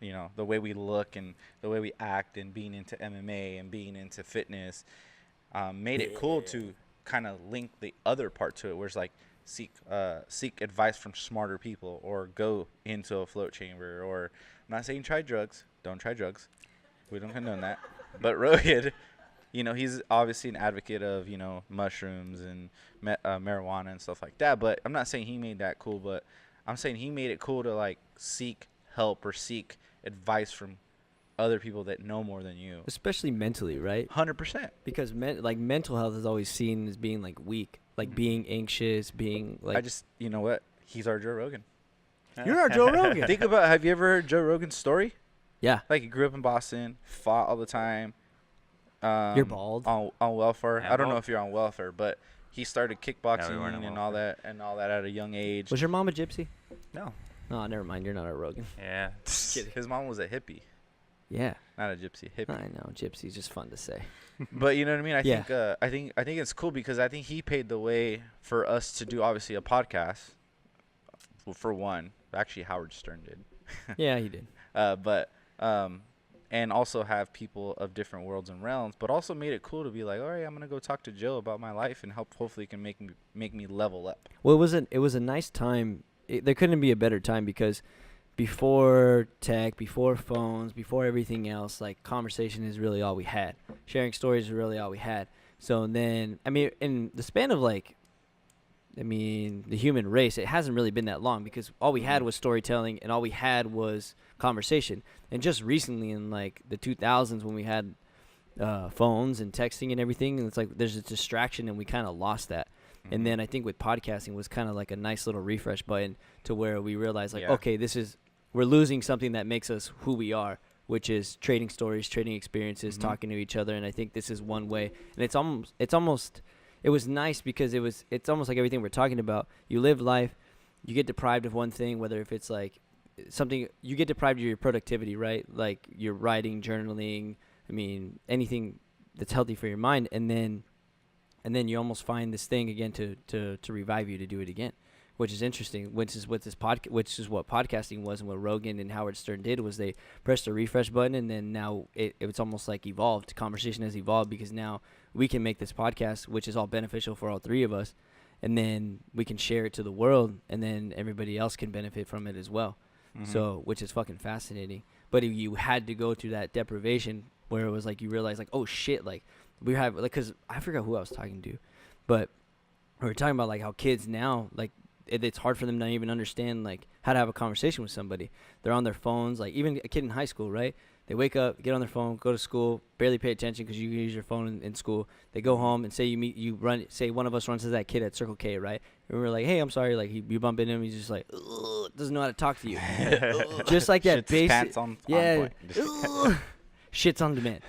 you know, the way we look and the way we act and being into MMA and being into fitness, made it cool to kind of link the other part to it, where it's like seek advice from smarter people, or go into a float chamber, or I'm not saying try drugs. Don't try drugs. We don't condone that. But Rogan, you know, he's obviously an advocate of, you know, mushrooms and marijuana and stuff like that. But I'm not saying he made that cool, but I'm saying he made it cool to like seek help or seek advice from other people that know more than you. Especially mentally, right? 100%. Because like mental health is always seen as being like weak, like being anxious, being like. You know what? He's our Joe Rogan. You're our Joe Rogan. Think about, have you ever heard Joe Rogan's story? Yeah. Like, he grew up in Boston, fought all the time. You're bald. On welfare. Yeah, I don't know bald. if you're on welfare, but he started kickboxing weren't on and all that at a young age. Was your mom a gypsy? No. No, never mind. You're not our Rogan. Yeah. His mom was a hippie, Yeah. not a gypsy. Hippie. I know. Gypsy's just fun to say. But you know what I mean? Yeah. I think it's cool because I think he paved the way for us to do, obviously, a podcast. Well, for one, actually Howard Stern did. Yeah, he did. But and also have people of different worlds and realms, but also made it cool to be like, all right, I'm gonna go talk to Joe about my life and hopefully can make me level up. Well, it was a nice time. There couldn't be a better time because before tech, before phones, before everything else, like conversation is really all we had. Sharing stories is really all we had. So then, I mean, in the span of the human race, it hasn't really been that long because all we had was storytelling and all we had was conversation. And just recently in like the 2000s when we had phones and texting and everything, and it's like there's a distraction and we kind of lost that. And then I think with podcasting was kind of like a nice little refresh button to where we realized like, Yeah. okay, we're losing something that makes us who we are, which is trading stories, trading experiences, talking to each other. And I think this is one way. And it was nice because it's almost like everything we're talking about. You live life, you get deprived of one thing, whether if it's like something, you get deprived of your productivity, right? Like your writing, journaling, I mean, anything that's healthy for your mind. And then you almost find this thing again to revive you to do it again, which is interesting. Which is what podcasting was, and what Rogan and Howard Stern did was they pressed a refresh button, and then now it's almost like evolved. Conversation has evolved because now we can make this podcast, which is all beneficial for all three of us, and then we can share it to the world, and then everybody else can benefit from it as well. So, which is fucking fascinating. But you had to go through that deprivation where it was like you realize like, oh shit, like we have like, because I forgot who I was talking to, but we were talking about like how kids now, like it's hard for them to even understand like how to have a conversation with somebody. They're on their phones, like even a kid in high school, right? They wake up, get on their phone, go to school, barely pay attention because you can use your phone in school. They go home and say say one of us runs to that kid at Circle K, right? And we're like, hey, I'm sorry, like you bump into him, he's just like, ugh, doesn't know how to talk to you. Just like that Shit's his basic, pants on yeah, point. ugh, shit's on demand,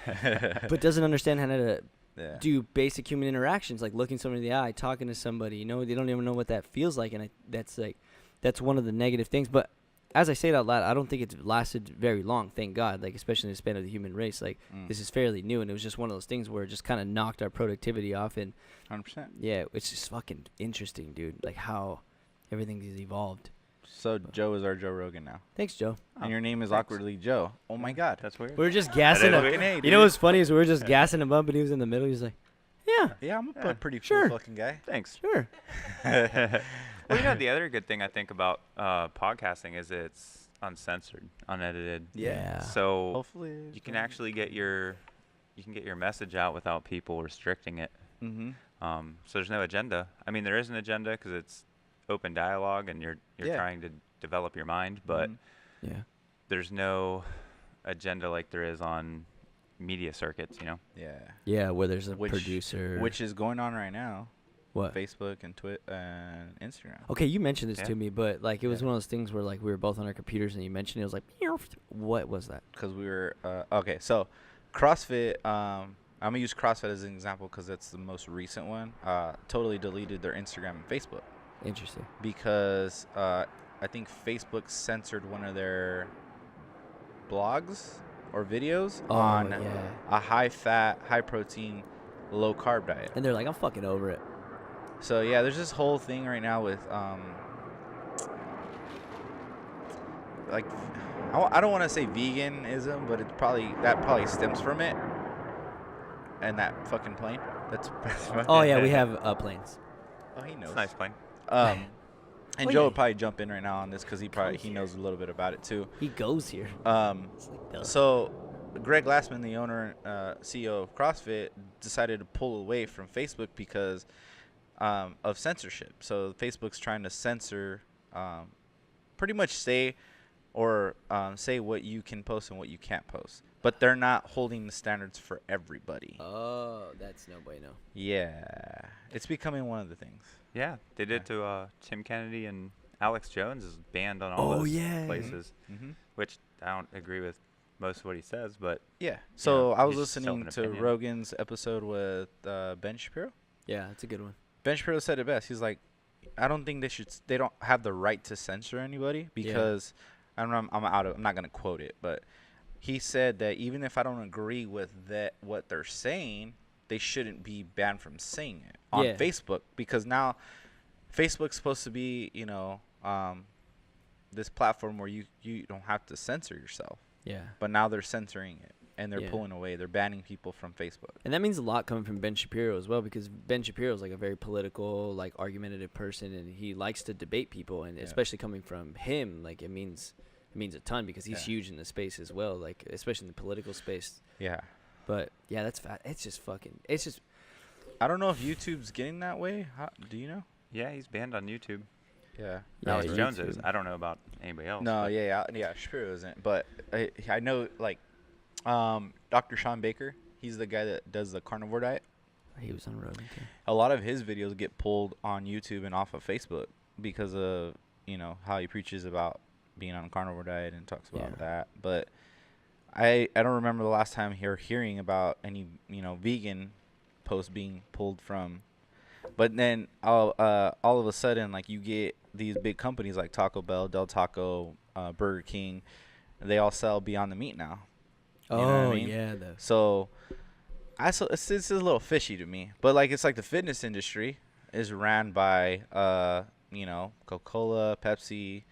but doesn't understand how to Yeah. do basic human interactions, like looking somebody in the eye, talking to somebody. You know, they don't even know what that feels like, and that's one of the negative things. But as I say it out loud, I don't think it's lasted very long. Thank God, like especially in the span of the human race. Like this is fairly new, and it was just one of those things where it just kind of knocked our productivity off. And 100%. yeah, it's just fucking interesting, dude. Like how everything has evolved. So Joe is our Joe Rogan now. Thanks, Joe. And your name is thanks. awkwardly Joe. Oh my God. That's weird. We were just gassing is him. weird. Hey, You dude. know what's funny is we were just gassing him up, and he was in the middle. He was like, "Yeah, Yeah, I'm a pretty Sure. cool fucking guy. Thanks. sure." Well, you know, the other good thing I think about podcasting is it's uncensored, unedited. Yeah. So Hopefully. you can actually get your message out without people restricting it. Mm-hmm. So there's no agenda. I mean, there is an agenda because it's open dialogue and you're Yeah. trying to develop your mind, but Yeah. there's no agenda like there is on media circuits, you know? Yeah. Yeah, where there's a Which- producer. Which is going on right now. what? Facebook and Twitter and Instagram. Okay, you mentioned this Yeah. to me, but like it was Yeah. one of those things where like we were both on our computers and you mentioned it. It was like, what was that? Because we were okay. So CrossFit. I'm gonna use CrossFit as an example because that's the most recent one. Totally deleted their Instagram and Facebook Interesting. because I think Facebook censored one of their blogs or videos on yeah. a high fat, high protein, low carb diet. And they're like, I'm fucking over it. So yeah, there's this whole thing right now with like I don't want to say veganism, but it's probably stems from it. And that fucking plane. That's Oh yeah, we have planes. Oh, he knows. It's a nice plane. And Oh, Joe yeah. would probably jump in right now on this because he knows a little bit about it too. He goes here. It's like, duh. So Greg Glassman, the owner, CEO of CrossFit, decided to pull away from Facebook because of censorship. So Facebook's trying to censor, pretty much say what you can post and what you can't post. But they're not holding the standards for everybody. Oh, that's no bueno. Yeah, it's becoming one of the things. Yeah, they did to Tim Kennedy, and Alex Jones is banned on all Oh, those yeah. places, Mm-hmm. which I don't agree with most of what he says, but Yeah. So I was he's just listening to self-an opinion. Rogan's episode with Ben Shapiro. Yeah, that's a good one. Ben Shapiro said it best. He's like, I don't think they don't have the right to censor anybody because I'm not gonna quote it, but he said that even if I don't agree with what they're saying, they shouldn't be banned from saying it on Yeah. Facebook because now Facebook's supposed to be, this platform where you don't have to censor yourself, Yeah. but now they're censoring it and they're Yeah. pulling away. They're banning people from Facebook. And that means a lot coming from Ben Shapiro as well, because Ben Shapiro is like a very political, like argumentative person, and he likes to debate people, and Yeah. especially coming from him, like it means a ton because he's Yeah. huge in the space as well, like especially in the political space. Yeah. But yeah, that's fat. It's just I don't know if YouTube's getting that way. Do you know? yeah, he's banned on YouTube. Yeah. Yeah, Alex Jones YouTube. is. I don't know about anybody else. No, but yeah, Shapiro isn't. But I know, like, Dr. Sean Baker, he's the guy that does the carnivore diet. he was on Rogan too. A lot of his videos get pulled on YouTube and off of Facebook because of, how he preaches about being on a carnivore diet and talks about Yeah. that. But I don't remember the last time hearing about any, vegan posts being pulled from. But then all of a sudden, like, you get these big companies like Taco Bell, Del Taco, Burger King, they all sell Beyond the Meat now. You know what I mean? Yeah, So it's a little fishy to me. But like, it's like the fitness industry is ran by Coca-Cola, Pepsi,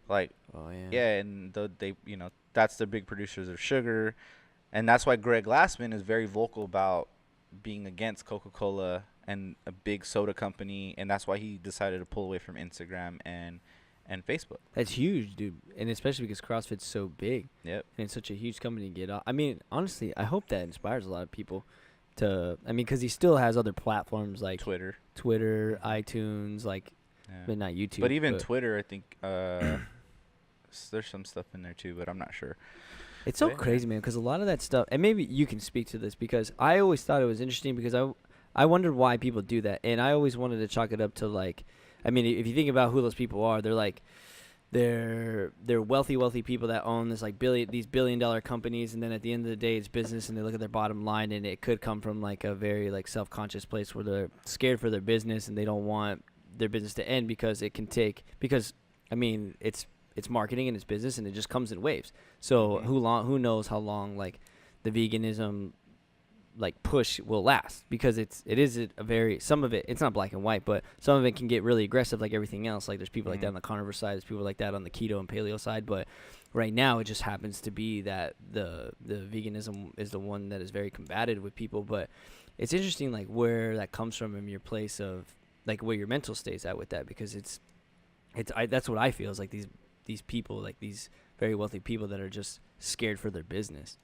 like, and they that's the big producers of sugar, and that's why Greg Glassman is very vocal about being against Coca-Cola and a big soda company, and that's why he decided to pull away from Instagram and Facebook. That's huge, dude, and especially because CrossFit's so big. Yep. And it's such a huge company to get off. I mean, honestly, I hope that inspires a lot of people to. I mean, because he still has other platforms like Twitter, iTunes, like, yeah. but not YouTube. But even Twitter, I think there's some stuff in there too, but I'm not sure. It's so Yeah. crazy, man, because a lot of that stuff, and maybe you can speak to this, because I always thought it was interesting because I wondered why people do that, and I always wanted to chalk it up to, like, I mean, if you think about who those people are, they're like, they're wealthy people that own this like these billion-dollar companies, and then at the end of the day, it's business, and they look at their bottom line, and it could come from like a very like self-conscious place where they're scared for their business and they don't want their business to end because I mean it's marketing and it's business and it just comes in waves. So who knows how long like the veganism like push will last, because it is a very, some of it, it's not black and white, but some of it can get really aggressive like everything else. Like there's people like that on the carnivore side, there's people like that on the keto and paleo side, but right now it just happens to be that the veganism is the one that is very combated with people. But it's interesting like where that comes from in your place of like where your mental state's at with that, because that's what I feel is like these people, like these very wealthy people that are just scared for their business.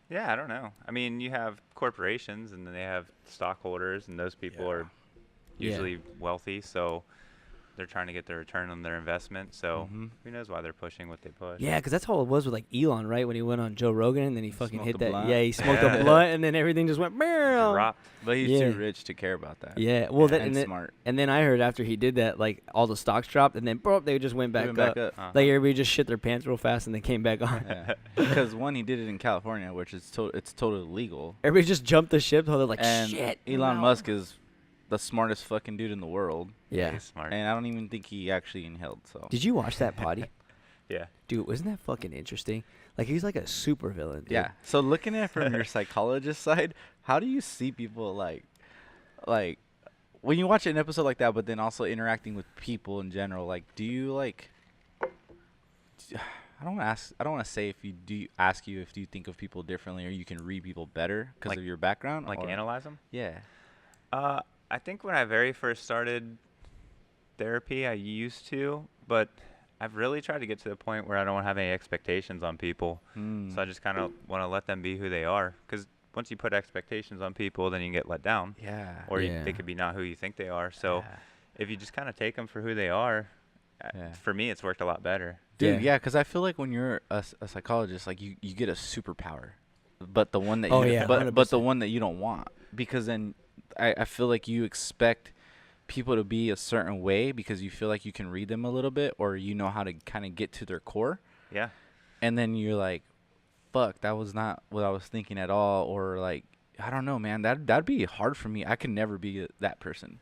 Yeah, I don't know. I mean, you have corporations, and then they have stockholders, and those people are usually wealthy, so they're trying to get their return on their investment. So who knows why they're pushing what they push? Yeah, because that's how it was with like Elon, right? When he went on Joe Rogan and then he fucking hit that. Blunt. Yeah, he smoked a blunt and then everything just went. Dropped. But he's too rich to care about that. Yeah, well, and smart. And then I heard after he did that, like all the stocks dropped, and then they just went back up. Uh-huh. Like everybody just shit their pants real fast and they came back on. Yeah. Because one, he did it in California, which is it's totally legal. Everybody just jumped the ship. So they're like, And shit. Elon Musk is the smartest fucking dude in the world. Yeah. He's smart. And I don't even think he actually inhaled. So. Did you watch that potty? Yeah. Dude, wasn't that fucking interesting? Like he's like a super villain. Dude. Yeah. So looking at it from your psychologist side, how do you see people like when you watch an episode like that, but then also interacting with people in general? Like, do you like? I don't want to say if you do ask you if you think of people differently or you can read people better because Like- of your background. Like or? analyze them? Yeah. I think when I very first started therapy, I used to, but I've really tried to get to the point where I don't have any expectations on people. So I just kind of want to let them be who they are. Because once you put expectations on people, then you get let down. Yeah. Or they could be not who you think they are. So if you just kind of take them for who they are, for me, it's worked a lot better. Dude, yeah, because I feel like when you're a psychologist, like you get a superpower, but the one that but the one that you don't want, because then I feel like you expect people to be a certain way because you feel like you can read them a little bit or you know how to kind of get to their core. Yeah. And then you're like, fuck, that was not what I was thinking at all. Or like, I don't know, man, that'd be hard for me. I could never be that person.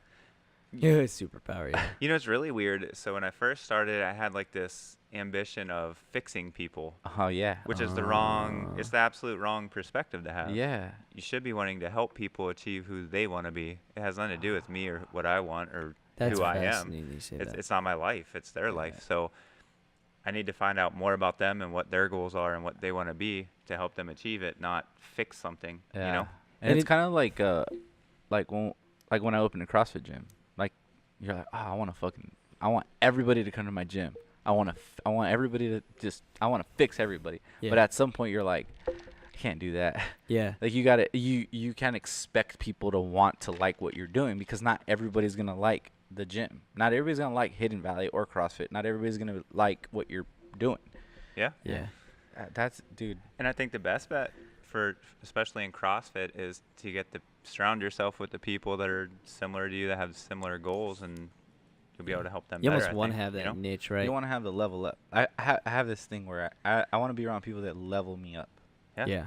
Yeah, it's superpower. Yeah. You know, it's really weird. So when I first started, I had like this ambition of fixing people. Oh, yeah. Which is it's the absolute wrong perspective to have. Yeah. You should be wanting to help people achieve who they want to be. It has nothing to do with me or what I want or That's who I am. fascinating you say that. It's not my life. It's their life. So I need to find out more about them and what their goals are and what they want to be to help them achieve it, not fix something, you know? And it's kind of like when I opened a CrossFit gym. Like, you're like, oh, I want everybody to come to my gym. I want everybody to I want to fix everybody. Yeah. But at some point you're like, I can't do that. Yeah. Like you can't expect people to want to like what you're doing because not everybody's going to like the gym. Not everybody's going to like Hidden Valley or CrossFit. Not everybody's going to like what you're doing. Yeah. Yeah. That's, dude. And I think the best bet for, especially in CrossFit, is to surround yourself with the people that are similar to you, that have similar goals, and you'll be able to help them You better. almost want to have that you know? niche, right? You want to have the level up. I have this thing where I want to be around people that level me up. Yeah.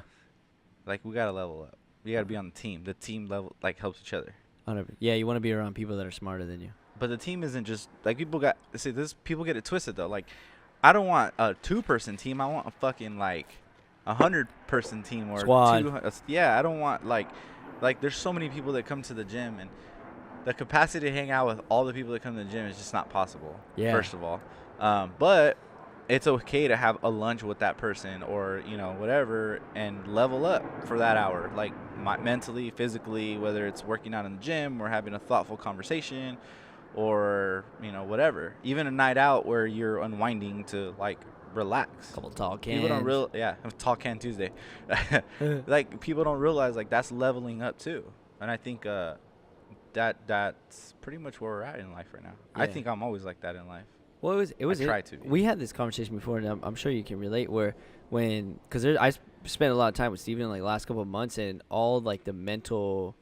Like, we got to level up. We got to be on the team. The team level, like, helps each other. Yeah, you want to be around people that are smarter than you. But the team isn't just, like, people get it twisted, though. Like, I don't want a 2-person team. I want a fucking, like, 100-person team or Squad. Yeah, I don't want, like, there's so many people that come to the gym, and the capacity to hang out with all the people that come to the gym is just not possible, first of all. But it's okay to have a lunch with that person or, you know, whatever, and level up for that hour, like mentally, physically, whether it's working out in the gym or having a thoughtful conversation or, you know, whatever. Even a night out where you're unwinding to, like, relax. Couple tall cans. People don't Tall Can Tuesday. Like, people don't realize, like, that's leveling up too. And I think that's pretty much where we're at in life right now. Yeah. I think I'm always like that in life. Well, it was. I try to be. We had this conversation before, and I'm sure you can relate. Because I spent a lot of time with Steven in like the last couple of months, and all like the mental.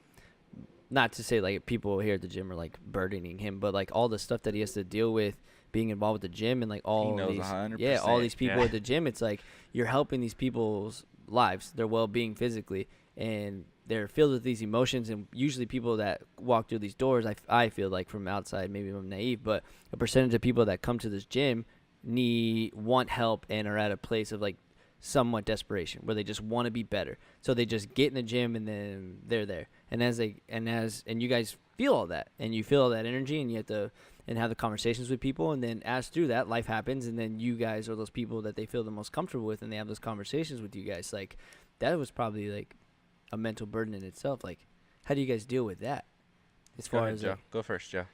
Not to say like people here at the gym are like burdening him, but like all the stuff that he has to deal with being involved with the gym and like all He knows these 100%. all these people Yeah. at the gym. It's like you're helping these people's lives, their well-being physically, and they're filled with these emotions. And usually people that walk through these doors, I feel like from outside, maybe I'm naive, but a percentage of people that come to this gym want help and are at a place of like somewhat desperation, where they just want to be better. So they just get in the gym and then they're there. And and you guys feel all that, and you feel all that energy, and you have to and have the conversations with people, and then as through that, life happens, and then you guys are those people that they feel the most comfortable with, and they have those conversations with you guys. Like, that was probably like a mental burden in itself. Like, how do you guys deal with that? As Go far ahead, as Joe. Go first, Joe.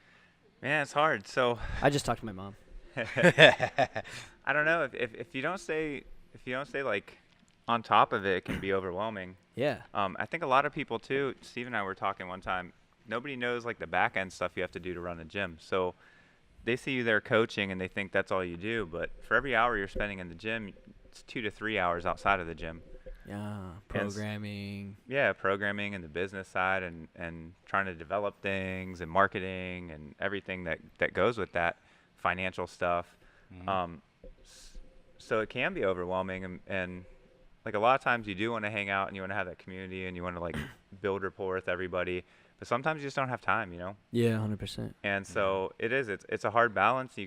Man, it's hard. So I just talked to my mom. I don't know if you don't stay like on top of it, it can be overwhelming. Yeah. I think a lot of people too. Steve and I were talking one time. Nobody knows like the back end stuff you have to do to run a gym. So they see you there coaching and they think that's all you do. But for every hour you're spending in the gym, it's 2 to 3 hours outside of the gym. Yeah. Programming. Yeah, programming and the business side and trying to develop things and marketing and everything that goes with that, financial stuff. Mm-hmm. So it can be overwhelming and like a lot of times you do want to hang out and you want to have that community and you want to like build rapport with everybody, but sometimes you just don't have time, you know? Yeah, 100%. And so it's a hard balance. You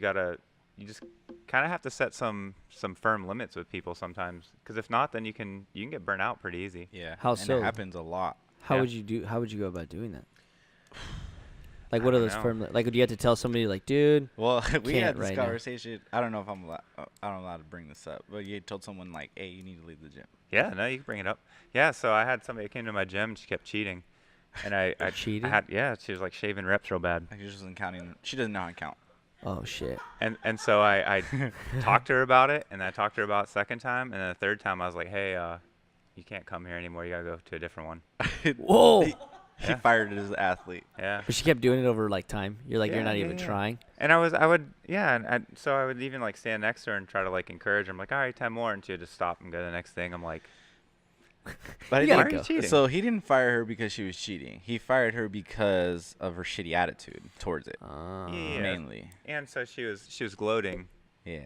just kind of have to set some firm limits with people sometimes, because if not, then you can get burnt out pretty easy. Yeah. How and so? it happens a lot. How Yeah. would you go about doing that? Like, what I are don't those know. firm? Like, do you have to tell somebody, like, dude? Well, we Can't had this right now. conversation. I don't know if I'm allowed to bring this up, but you told someone like, "Hey, you need to leave the gym." Yeah, no, you can bring it up. Yeah, so I had somebody that came to my gym and she kept cheating. And I Cheating? she was like shaving reps real bad. Like, she just wasn't counting. She doesn't know how to count. Oh shit. And so I talked to her about it, and I talked to her about it second time, and then the third time I was like, hey, you can't come here anymore. You gotta go to a different one. Whoa. He Yeah. fired it as an athlete. Yeah. But she kept doing it over like time. You're like, Yeah, you're not yeah, even yeah. trying. And I would, yeah, and so I would even like stand next to her and try to like encourage her. I'm like, all right, 10 more, and she would just stop and go to the next thing. I'm like, But You he gotta didn't- go. cheating? So he didn't fire her because she was cheating. He fired her because of her shitty attitude towards it, Yeah. mainly. and so she was gloating, Yeah.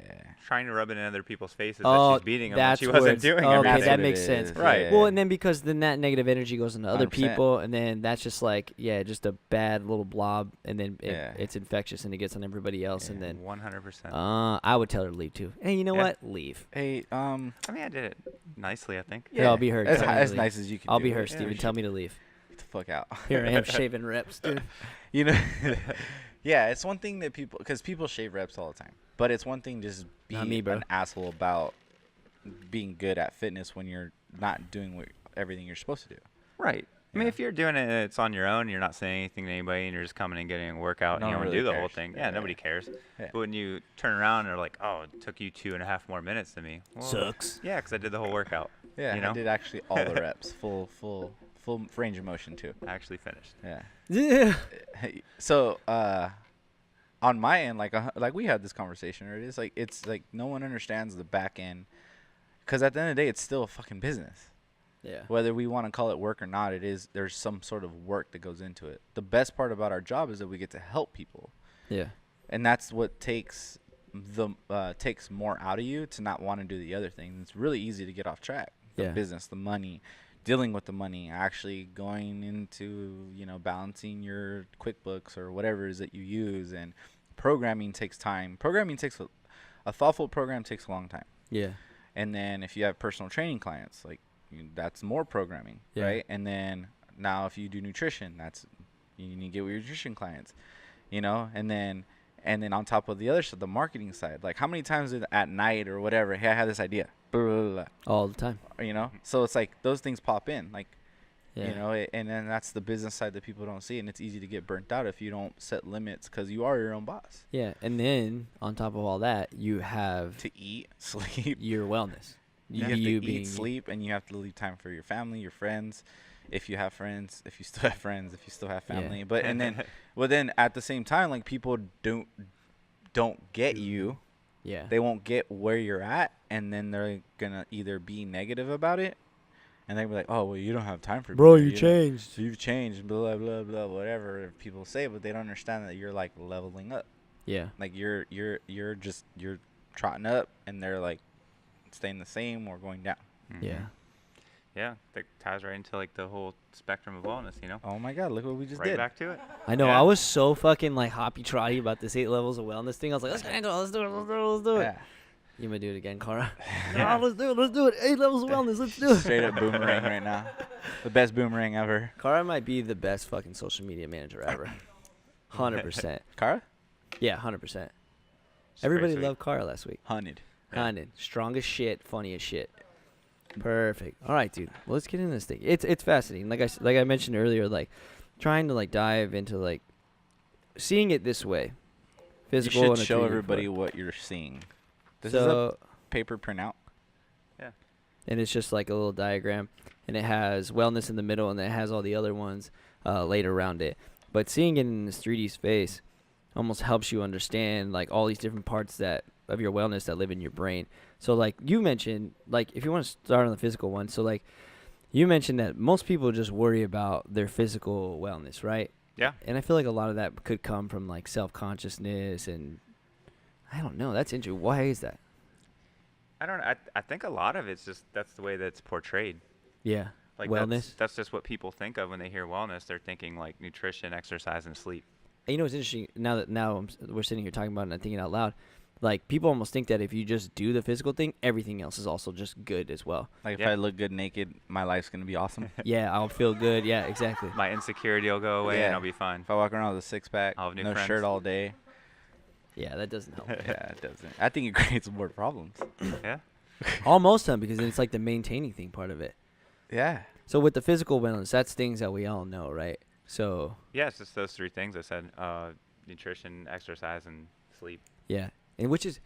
trying to rub it in other people's faces Oh, that she's beating them when that's she where wasn't it's- doing okay, everything. That's that what makes it sense. is, Right. yeah. Well, and then because then that negative energy goes into other 100%. people, and then that's just like, yeah, just a bad little blob, and then Yeah. it's infectious and it gets on everybody else, and Yeah. then 100%. I would tell her to leave too. Hey, you know Yeah. what? Leave. Hey, I mean, I did it nicely, I think. Here, I'll be her. As, Tell me to as leave. nice as you can. I'll do be her, it. Steven. Yeah. Tell me to leave. Get the fuck out. Here I am shaving reps, dude. You know, yeah, it's one thing that because people shave reps all the time, but it's one thing just Not be me, bro. an asshole about being good at fitness when you're not doing everything you're supposed to do. Right. I mean, Yeah. if you're doing it and it's on your own, you're not saying anything to anybody, and you're just coming and getting a workout, No and you one want to really do the whole cares. thing. Yeah. Yeah, nobody cares. Yeah. But when you turn around and are like, oh, it took you 2.5 more minutes than me. Well, Sucks. Yeah, because I did the whole workout. Yeah, You know? I did actually all the reps, full range of motion too. I actually finished. Yeah. Yeah. So, on my end, like we had this conversation already. It's like no one understands the back end, because at the end of the day, it's still a fucking business. Yeah. Whether we want to call it work or not, there's some sort of work that goes into it. The best part about our job is that we get to help people, Yeah. and that's what takes more out of you to not want to do the other thing. It's really easy to get off track. The Yeah. business, the money, dealing with the money, actually going into, balancing your QuickBooks or whatever it is that you use. And programming takes time. Programming takes a thoughtful program takes a long time. Yeah. And then if you have personal training clients, like that's more programming, Yeah. right? And then now if you do nutrition, you need to get with your nutrition clients, and then on top of the other side, the marketing side, like how many times at night or whatever, hey, I had this idea, blah, blah, blah, All the time. blah, so it's like those things pop in, like, Yeah. and then that's the business side that people don't see. And it's easy to get burnt out if you don't set limits, because you are your own boss. Yeah. And then on top of all that, you have To eat, sleep, your wellness. you have to You eat, being sleep, and you have to leave time for your family, your friends, if you have friends, if you still have friends, if you still have Yeah. family. But then at the same time, like, people don't get you. Yeah. They won't get where you're at, and then they're gonna either be negative about it, and they'll be like, "Oh, well, you don't have time for me, Bro, or you don't- changed. You've changed, blah blah blah, whatever people say." But they don't understand that you're like leveling up. Yeah. Like you're trotting up, and they're like staying the same or going down. Mhm. Yeah. Yeah, that ties right into like the whole spectrum of wellness, Oh my God! Look what we just Right did. back to it. I know. Yeah. I was so fucking like hoppy trotty about this 8 levels of wellness thing. I was like, let's do it. Let's do it. Let's do it. Let's do it. Yeah. You gonna do it again, Cara? Yeah. No, let's do it. Let's do it. 8 levels of wellness. Let's do it. Straight up boomerang right now. The best boomerang ever. Cara might be the best fucking social media manager ever. 100%. Cara? Yeah, 100%. She's pretty Everybody sweet. loved Cara last week. 100. Yeah. 100. Strong as shit, funny as shit. Perfect. All right, dude. Well, let's get into this thing. It's fascinating. Like I mentioned earlier, like trying to like dive into like seeing it this way. Physical. You and should a show 3D everybody report. what you're seeing. This is a So, paper printout. and it's just like a little diagram, and it has wellness in the middle, and then it has all the other ones laid around it. But seeing it in this 3D space almost helps you understand like all these different parts that of your wellness that live in your brain. So like you mentioned, like if you want to start on the physical one, so like you mentioned that most people just worry about their physical wellness, right? Yeah. And I feel like a lot of that could come from like self-consciousness, and I don't know. That's interesting. Why is that? I don't know. I think a lot of it's just that's the way that it's portrayed. Yeah. Like Wellness? That's just what people think of when they hear wellness. They're thinking like nutrition, exercise, and sleep. And you know what's interesting? Now we're sitting here talking about it and I'm thinking out loud. Like people almost think that if you just do the physical thing, everything else is also just good as well. Like if Yeah. I look good naked, my life's gonna be awesome. Yeah, I'll feel good. Yeah, exactly. My insecurity will go away and Yeah. I'll be fine. If I walk around with a six pack, I'll have new no friends. shirt all day, Yeah, that doesn't help. yeah, it doesn't. I think it creates more problems. Yeah. Almost done because it's like the maintaining thing part of it. Yeah. So with the physical wellness, that's things that we all know, right? So Yeah, it's just those three things I said: nutrition, exercise, and sleep. yeah, and which is,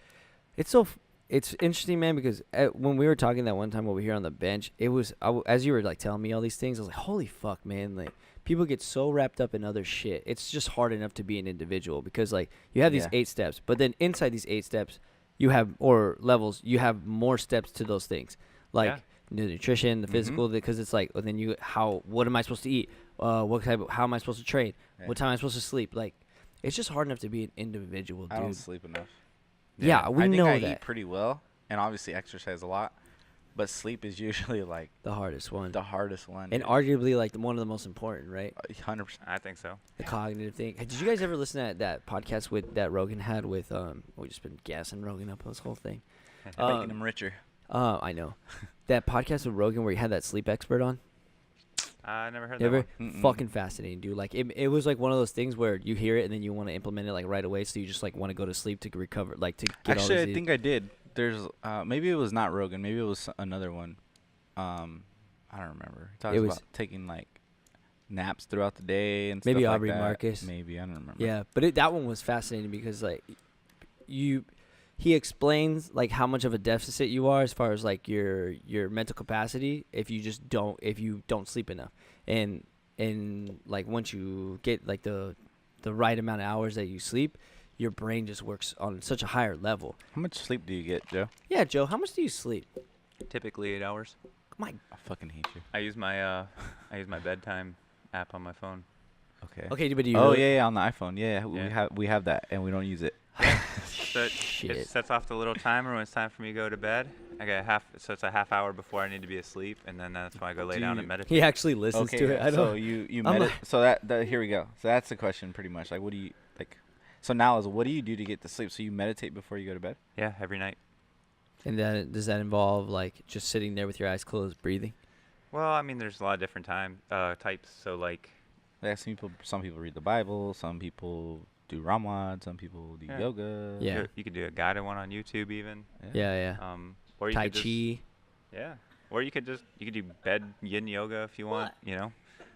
it's interesting, man, because when we were talking that one time over here on the bench, it was as you were like telling me all these things, I was like, holy fuck, man, like people get so wrapped up in other shit. It's just hard enough to be an individual because like you have these Yeah. 8 steps, but then inside these 8 steps, you have or levels, you have more steps to those things, like Yeah. the nutrition, the Mhm. physical, because it's like, well, then what am I supposed to eat? How am I supposed to train? Yeah. What time am I supposed to sleep? Like, it's just hard enough to be an individual, I don't dude. sleep enough. Yeah, we I think know I that. eat pretty well, and obviously exercise a lot, but sleep is usually like The hardest one. the hardest one. And arguably, like, one of the most important, right? 100%. I think so. The cognitive thing. Hey, did you guys ever listen to that podcast that Rogan had with, we just been gassing Rogan up on this whole thing. Making them richer. I know. That podcast with Rogan where he had that sleep expert on. I never heard You that ever? one. Mm-mm. Fucking fascinating, dude. Like, it was like one of those things where you hear it and then you want to implement it, like, right away. So you just, like, want to go to sleep to recover, like, to get all Actually, these I think I did. There's maybe it was not Rogan. Maybe it was another one. I don't remember. He talks It was- about taking like naps throughout the day and Maybe stuff like Aubrey that. Marcus. Maybe I don't remember. Yeah, but that one was fascinating because like he explains like how much of a deficit you are as far as like your mental capacity if you don't sleep enough, and like once you get like the right amount of hours that you sleep, your brain just works on such a higher level. How much sleep do you get, Joe? Yeah, Joe, how much do you sleep? Typically 8 hours. My I fucking hate you. I use my bedtime app on my phone. Okay. okay, but do you? Oh really- yeah, on the iPhone. Yeah, Yeah. we have that and we don't use it. So Shit. it sets off the little timer when it's time for me to go to bed. I got so it's a half hour before I need to be asleep, and then that's when I go lay Do down you- and meditate. He actually listens Okay. to it. I So don't. you I'm so that here we go. So that's the question pretty much. Like what do you like? So now is what do you do to get to sleep? So you meditate before you go to bed? Yeah, every night. And then does that involve like just sitting there with your eyes closed, breathing? Well, I mean, there's a lot of different types. So like, Yeah, some people read the Bible, some people do Ramwad, some people do Yeah. yoga. Yeah. you could do a guided one on YouTube even. Yeah. Or you Tai could just, Chi. yeah. Or you could do bed yin yoga if you want. What? You know,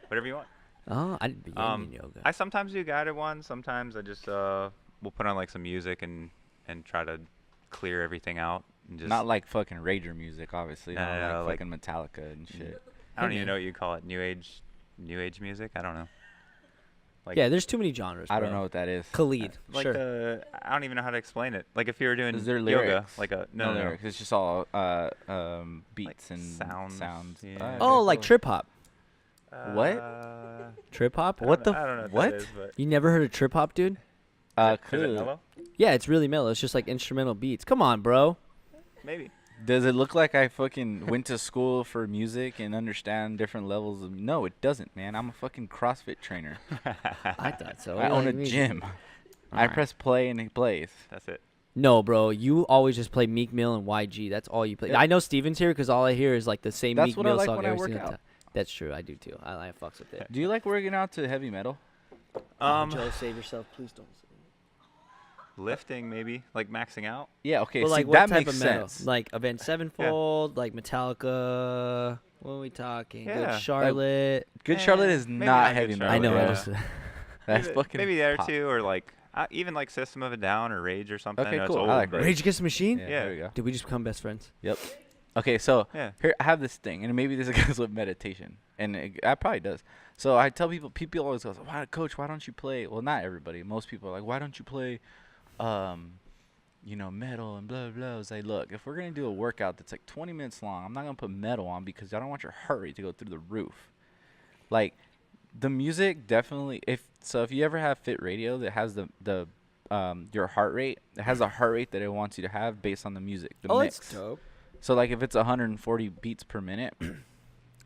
whatever you want. Oh, I did beginning yoga. I sometimes do guided ones. Sometimes I just we'll put on like some music and try to clear everything out and just Not like fucking rager music, obviously. No, Not no, like like- fucking Metallica and shit. I don't Hey, even man. know what you call it. New age music. I don't know. Like Yeah, there's too many genres. I don't bro. know what that is. Khalid. like sure. I don't even know how to explain it. Like if you were doing Is there yoga, lyrics? like a No no. lyrics. It's just all beats Like and sounds, yeah. Okay, Oh, like cool. trip hop. What? Trip hop? What the I don't know what? what? That is, but You never heard of trip hop, dude? is it Cool. mellow? Yeah, it's really mellow. It's just like instrumental beats. Come on, bro. Maybe. Does it look like I fucking went to school for music and understand different levels of? No, it doesn't, man. I'm a fucking CrossFit trainer. I thought so. I own a Like me. gym. I Alright. press play and it plays. That's it. No, bro. You always just play Meek Mill and YG. That's all you play. Yep. I know Steven's here because all I hear is like the same That's Meek what I Mill like song when I every work single out. time. That's true. I do too. I fucks with it. Do you like working out to heavy metal? Joe, save yourself, please don't. Lifting maybe, like maxing out. Yeah. Okay. Well, See, like what that type makes of metal? sense. Like Avenged Sevenfold, like Metallica. What are we talking? Yeah. Good Charlotte. Good Charlotte is maybe not Good heavy metal. I know. Charlotte, I yeah. just, That's maybe, fucking maybe the other pop. two, or like even like System of a Down or Rage or something. Okay, No, it's cool. I old, like but- Rage Against the Machine. Yeah. Yeah. There we go. Did we just become best friends? Yep. Okay, so Yeah. here I have this thing, and maybe this goes with meditation, and it probably does. So I tell people always go, "Why, Coach? Why don't you play?" Well, not everybody. Most people are like, "Why don't you play, metal and blah blah?" I was like, "Look, if we're gonna do a workout that's like 20 minutes long, I'm not gonna put metal on because I don't want your heart rate to go through the roof. Like, the music definitely. If you ever have Fit Radio that has your heart rate, it has a heart rate that it wants you to have based on the music, the mix. That's dope. So like if it's 140 beats per minute,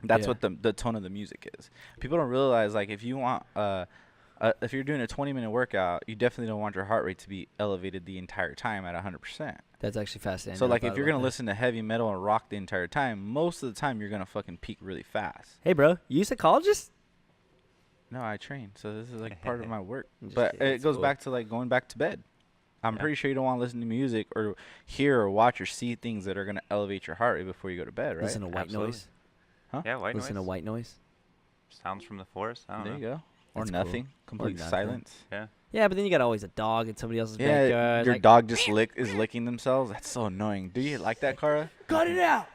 that's Yeah. what the tone of the music is. People don't realize, like, if you want if you're doing a 20-minute workout, you definitely don't want your heart rate to be elevated the entire time at 100%. That's actually fascinating. So I never like thought if you're about gonna that. listen to heavy metal and rock the entire time, most of the time you're gonna fucking peak really fast. Hey, bro, you a psychologist? No, I train, so this is like part of my work. I'm just But kidding, it it's goes cool. back to like going back to bed. I'm Yeah. pretty sure you don't want to listen to music or hear or watch or see things that are gonna elevate your heart rate before you go to bed, right? Listen to white Absolutely. noise. Yeah, white Listen to noise. white noise. Sounds from the forest. I don't There know. you go. Or That's cool. nothing. Complete nothing. silence. Yeah. Yeah, but then you got always a dog in somebody else's Yeah, backyard. your like, dog just is licking themselves. That's so annoying. Do you like that, Cara? cut it out.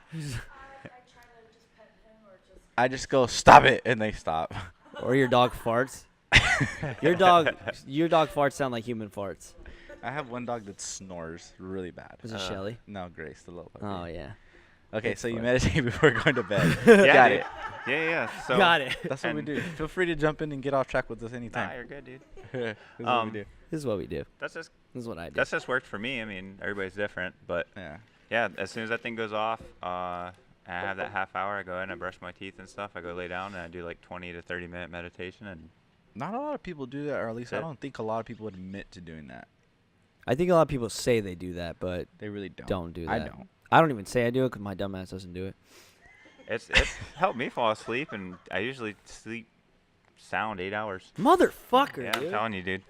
I just go, stop it, and they stop. Or your dog farts. Your dog farts sound like human farts. I have one dog that snores really bad. Was it Shelly? No, Grace, the little puppy. Oh yeah. Okay, That's so you fine. meditate before going to bed. Yeah, Got dude. it. Yeah. So Got it. That's what we And- do. Feel free to jump in and get off track with us Nah, anytime. you're good, dude. This is what we do. This is what we do. That's just That's worked for me. I mean, everybody's different, but Yeah. yeah, as soon as that thing goes off, I have that half hour. I go in, I brush my teeth and stuff. I go lay down and I do like 20 to 30-minute meditation. And Not a lot of people do that, or at least I Yeah. don't think a lot of people admit to doing that. I think a lot of people say they do that, but They really don't. don't do that. I don't. I don't even say I do it because my dumb ass doesn't do it. it's helped me fall asleep, and I usually sleep sound 8 hours. Motherfucker, Yeah, I'm dude. telling you, dude.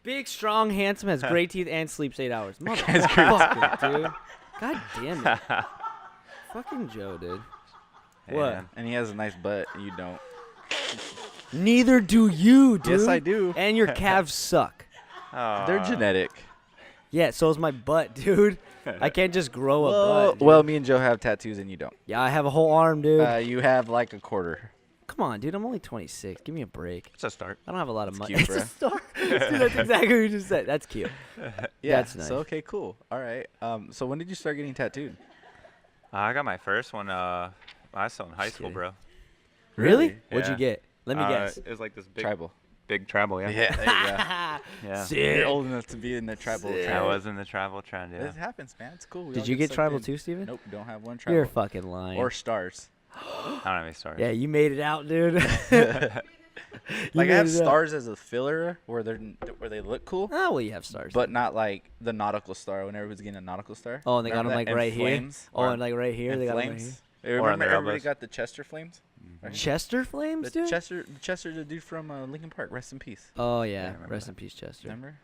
Big, strong, handsome, has great teeth, and sleeps 8 hours. guy's Motherfucker, dude. God damn it. Fucking Joe, dude. Hey, What? man. And he has a nice butt, and you don't. Neither do you, dude. Yes, I do. And your calves suck. They're Aw. genetic. Yeah, so is my butt, dude. I can't just grow a butt. dude. Well, me and Joe have tattoos, and you don't. Yeah, I have a whole arm, dude. You have like a quarter. Come on, dude. I'm only 26. Give me a break. It's a start. I don't have a lot of money. cute, It's a bruh. star. Dude, that's exactly what you just said. That's cute. Yeah. That's nice. So okay, cool. All right. So when did you start getting tattooed? I got my first one. I was still in high school, kidding. bro. Really? What'd you Yeah. get? Let me guess. It was like this big Tribal. tribal, yeah. Yeah. There you Yeah. go. You're old enough to be in the tribal. Sick. I tribe. was in the tribal trend, yeah. It happens, man. It's cool. We Did all you get sucked tribal in. too, Steven? Nope. Don't have one tribal. You're fucking lying. Or stars. I don't have any stars. yeah, you made it out, dude. Like I made have it out. stars as a filler where they look cool, Oh, well, you have stars. but not like the nautical star. When everybody's getting a nautical star. Oh, and they got Remember them that? like And right here. flames? Oh, Or- and like right here. and They got 'em right here. flames. Or on Remember their everybody elbows. got the Chester flames? Right? Chester Flames, The dude? Chester, the dude from Lincoln Park. Rest in peace. Oh, I yeah. remember Rest that. in peace, Chester. Remember?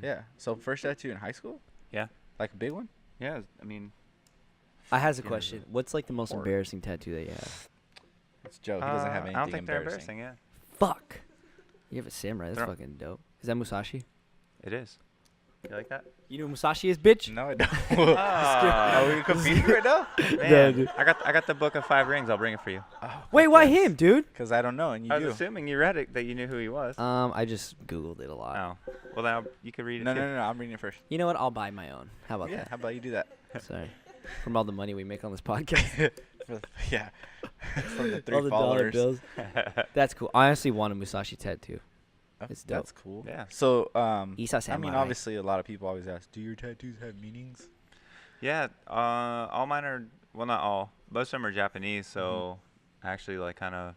Yeah. So first tattoo in high school? Yeah. Like a big one? Yeah, I mean, I has a Yeah. question. What's like the most Or- embarrassing tattoo that you have? It's Joe. He doesn't have anything I don't think they're embarrassing. embarrassing, Fuck. You have a samurai. That's They're- fucking dope. Is that Musashi? yeah. It is. You like that? You know who Musashi is, bitch? No, I don't. Ah, Are we competing right now? Man, dude. I got the book of 5 rings. I'll bring it for you. Wait, why him, dude? Because I don't know, and you I was do. assuming you read it, that you knew who he was. I just Googled it a lot. Oh. Well, now you could read it No, too. no. I'm reading it first. You know what? I'll buy my own. How about Yeah. How about you do that? that? Sorry. From all the money we make on this podcast. Yeah. From the 3 all the dollar followers. bills. That's cool. I honestly want a Musashi tattoo. Oh, It's dope. That's cool. Yeah. So, Isa I samurai. mean, obviously, a lot of people always ask, do your tattoos have meanings? Yeah, all mine are, well, not all. Most of them are Japanese, so I actually like kind of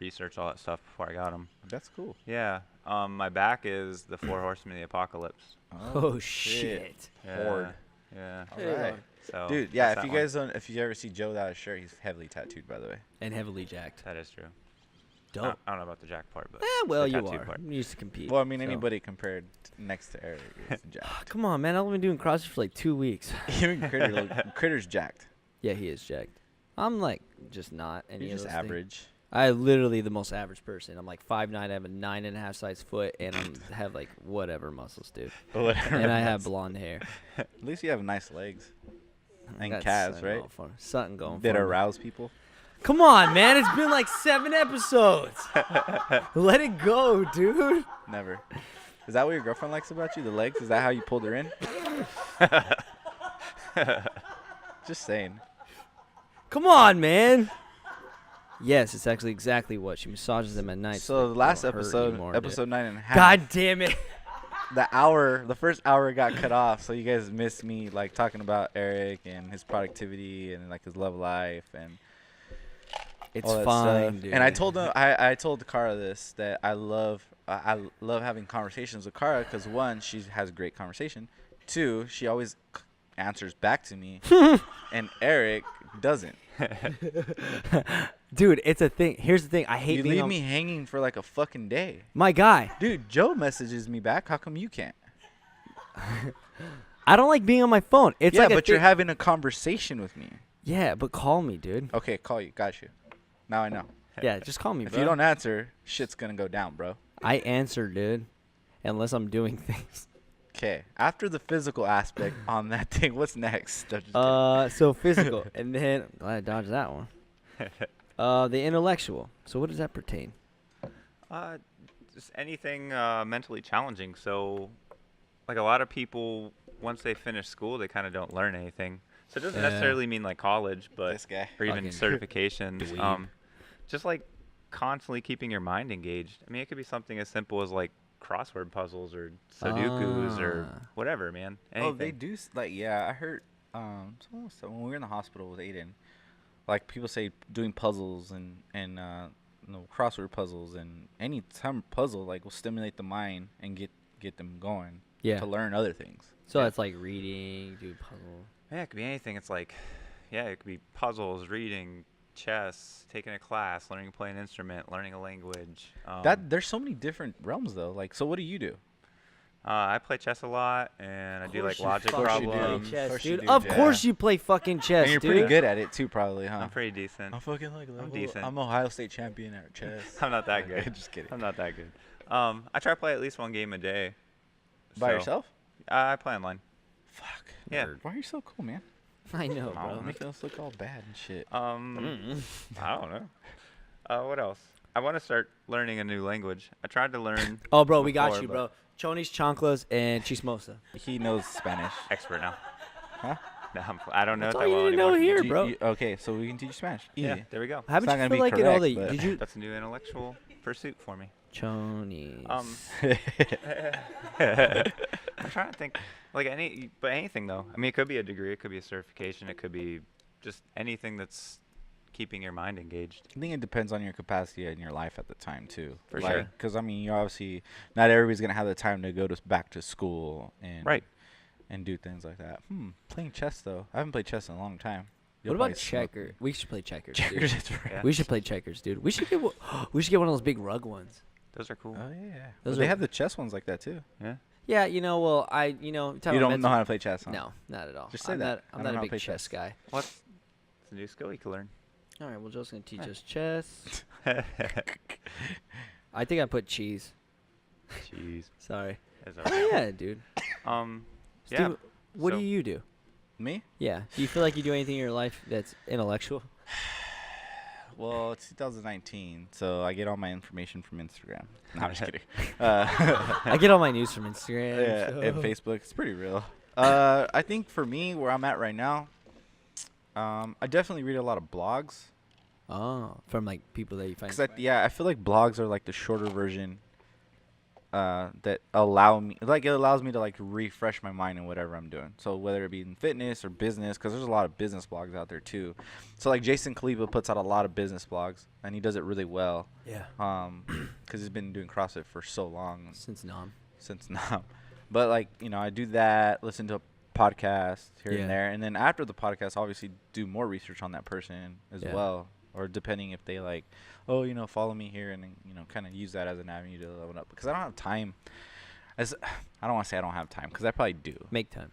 researched all that stuff before I got them. That's cool. Yeah, My back is the Four Horsemen of the Apocalypse. Oh, shit. Yeah. Horde. Yeah. All right. So Dude, yeah, that's if that you one. guys don't, if you ever see Joe without a shirt, he's heavily tattooed, by the way. And heavily jacked. That is true. Dope. I don't know about the jack part, but Well, the you tattoo are. part. You used to compete. Well, I mean, so. anybody compared next to Eric is jacked. Come on, man. I've only been doing CrossFit for like 2 weeks. Even Critter's jacked. Yeah, he is jacked. I'm like just not any He's of just those things. average. I literally the most average person. I'm like 5'9", I have a 9.5 size foot, and I have like whatever muscles, dude. Whatever. And I have blonde hair. At least you have nice legs and Got calves, something right? going for- Something going That for me. arouse people. Come on, man. It's been like 7 episodes. Let it go, dude. Never. Is that what your girlfriend likes about you? The legs? Is that how you pulled her in? Just saying. Come on, man. Yes, it's actually exactly what. She massages them at night. So they the last don't hurt episode, anymore, episode 9.5. God damn it. The first hour got cut off, so you guys missed me like talking about Eric and his productivity and like his love life and It's all that fine, stuff. dude. And I told him, I told Kara this, that I love having conversations with Kara because one, she has great conversation. Two, she always answers back to me, and Eric doesn't. Dude, it's a thing. Here's the thing. I hate You being leave on me hanging for like a fucking day. my guy. Dude, Joe messages me back. How come you can't? I don't like being on my phone. It's yeah, like but you're having a conversation with me. Yeah, but call me, dude. Okay, call you. Got you. Now I know. Yeah, just call me, If bro. you don't answer, shit's gonna go down, bro. I answer, dude. Unless I'm doing things. Okay. After the physical aspect on that thing, what's next? I'm just kidding. So physical. And then I'm glad I dodged that one. The intellectual. So what does that pertain? Just anything mentally challenging. So, like a lot of people, once they finish school, they kind of don't learn anything. So it doesn't Yeah. necessarily mean like college, but This guy. or even Fucking certifications. dweeb. Just like constantly keeping your mind engaged. I mean, it could be something as simple as like crossword puzzles or Sudokus or Ah. whatever, man. Oh, they Anything. do. Like, yeah, I heard. So when we were in the hospital with Aiden, like people say, doing puzzles and crossword puzzles and any time puzzle like will stimulate the mind and get them going Yeah. to learn other things. So it's like reading, do puzzle. Yeah, it could be anything. It's like, yeah, it could be puzzles, reading, chess, taking a class, learning to play an instrument, learning a language. That there's so many different realms though. Like, so what do you do? I play chess a lot, and I do like logic fucking do. problems. Of course you dude. do, Of yeah. course you play fucking chess, And you're dude. pretty good at it too, probably, huh? I'm pretty decent. I'm fucking like level. decent. I'm Ohio State champion at chess. I'm not that good. Just kidding. I'm not that good. I try to play at least one game a day. By So, yourself? I play online. Fuck. Yeah. Why are you so cool, man? I know, Oh, bro. Making us look all bad and shit. I don't know. What else? I want to start learning a new language. I tried to learn. Oh, bro, we got before, you, but bro. Chonies, chanclas, and chismosa. He knows Spanish. Expert now. Huh? No, I don't know That's it all that you well need to know anymore. here, You- bro. okay, so we can teach you Spanish. Easy. Yeah, there we go. How It's would not you gonna feel be like it all the? correct, but- Did you? That's a new intellectual pursuit for me. Chonies. I'm trying to think, like anything though. I mean, it could be a degree, it could be a certification, it could be just anything that's keeping your mind engaged. I think it depends on your capacity in your life at the time too. For sure. Because I mean, you obviously not everybody's gonna have the time to go back to school and Right. and do things like that. Playing chess though, I haven't played chess in a long time. What about checker? We should play checkers. Dude. Checkers? That's right. Yeah. We should play checkers, dude. We should get we should get one of those big rug ones. Those are cool. Oh yeah. Those They are- have the chess ones like that too. Yeah. Yeah, well, You don't know how to play chess, huh? No, not at all. Just say I'm that. Not, I I'm don't not know a how to play big chess chess. guy. What's it's a new skill you can learn? All right, well, Joe's gonna teach Right. us chess. I think I put cheese. Jeez. Sorry. That's Oh alright. yeah, dude. Yeah. Steve, what do so- you do? Me? Yeah. Do you feel like you do anything in your life that's intellectual? Well, it's 2019, so I get all my information from Instagram. No, I'm just kidding. I get all my news from Instagram. Yeah, so- and Facebook. It's pretty real. I think for me, where I'm at right now, I definitely read a lot of blogs. Oh, from like people that you find. Cause I feel like blogs are like the shorter version that allow me, like, it allows me to like refresh my mind in whatever I'm doing. So whether it be in fitness or business, because there's a lot of business blogs out there too. So like Jason Kaliba puts out a lot of business blogs, and he does it really well. Yeah. Because he's been doing CrossFit for so long. Since Nam. But like, you know, I do that, listen to a podcast here Yeah. and there, and then after the podcast, obviously do more research on that person as Yeah. well, or depending if they like, oh, you know, follow me here, and then, you know, kind of use that as an avenue to level up, because I don't have time. I don't want to say I don't have time, because I probably do. Make time.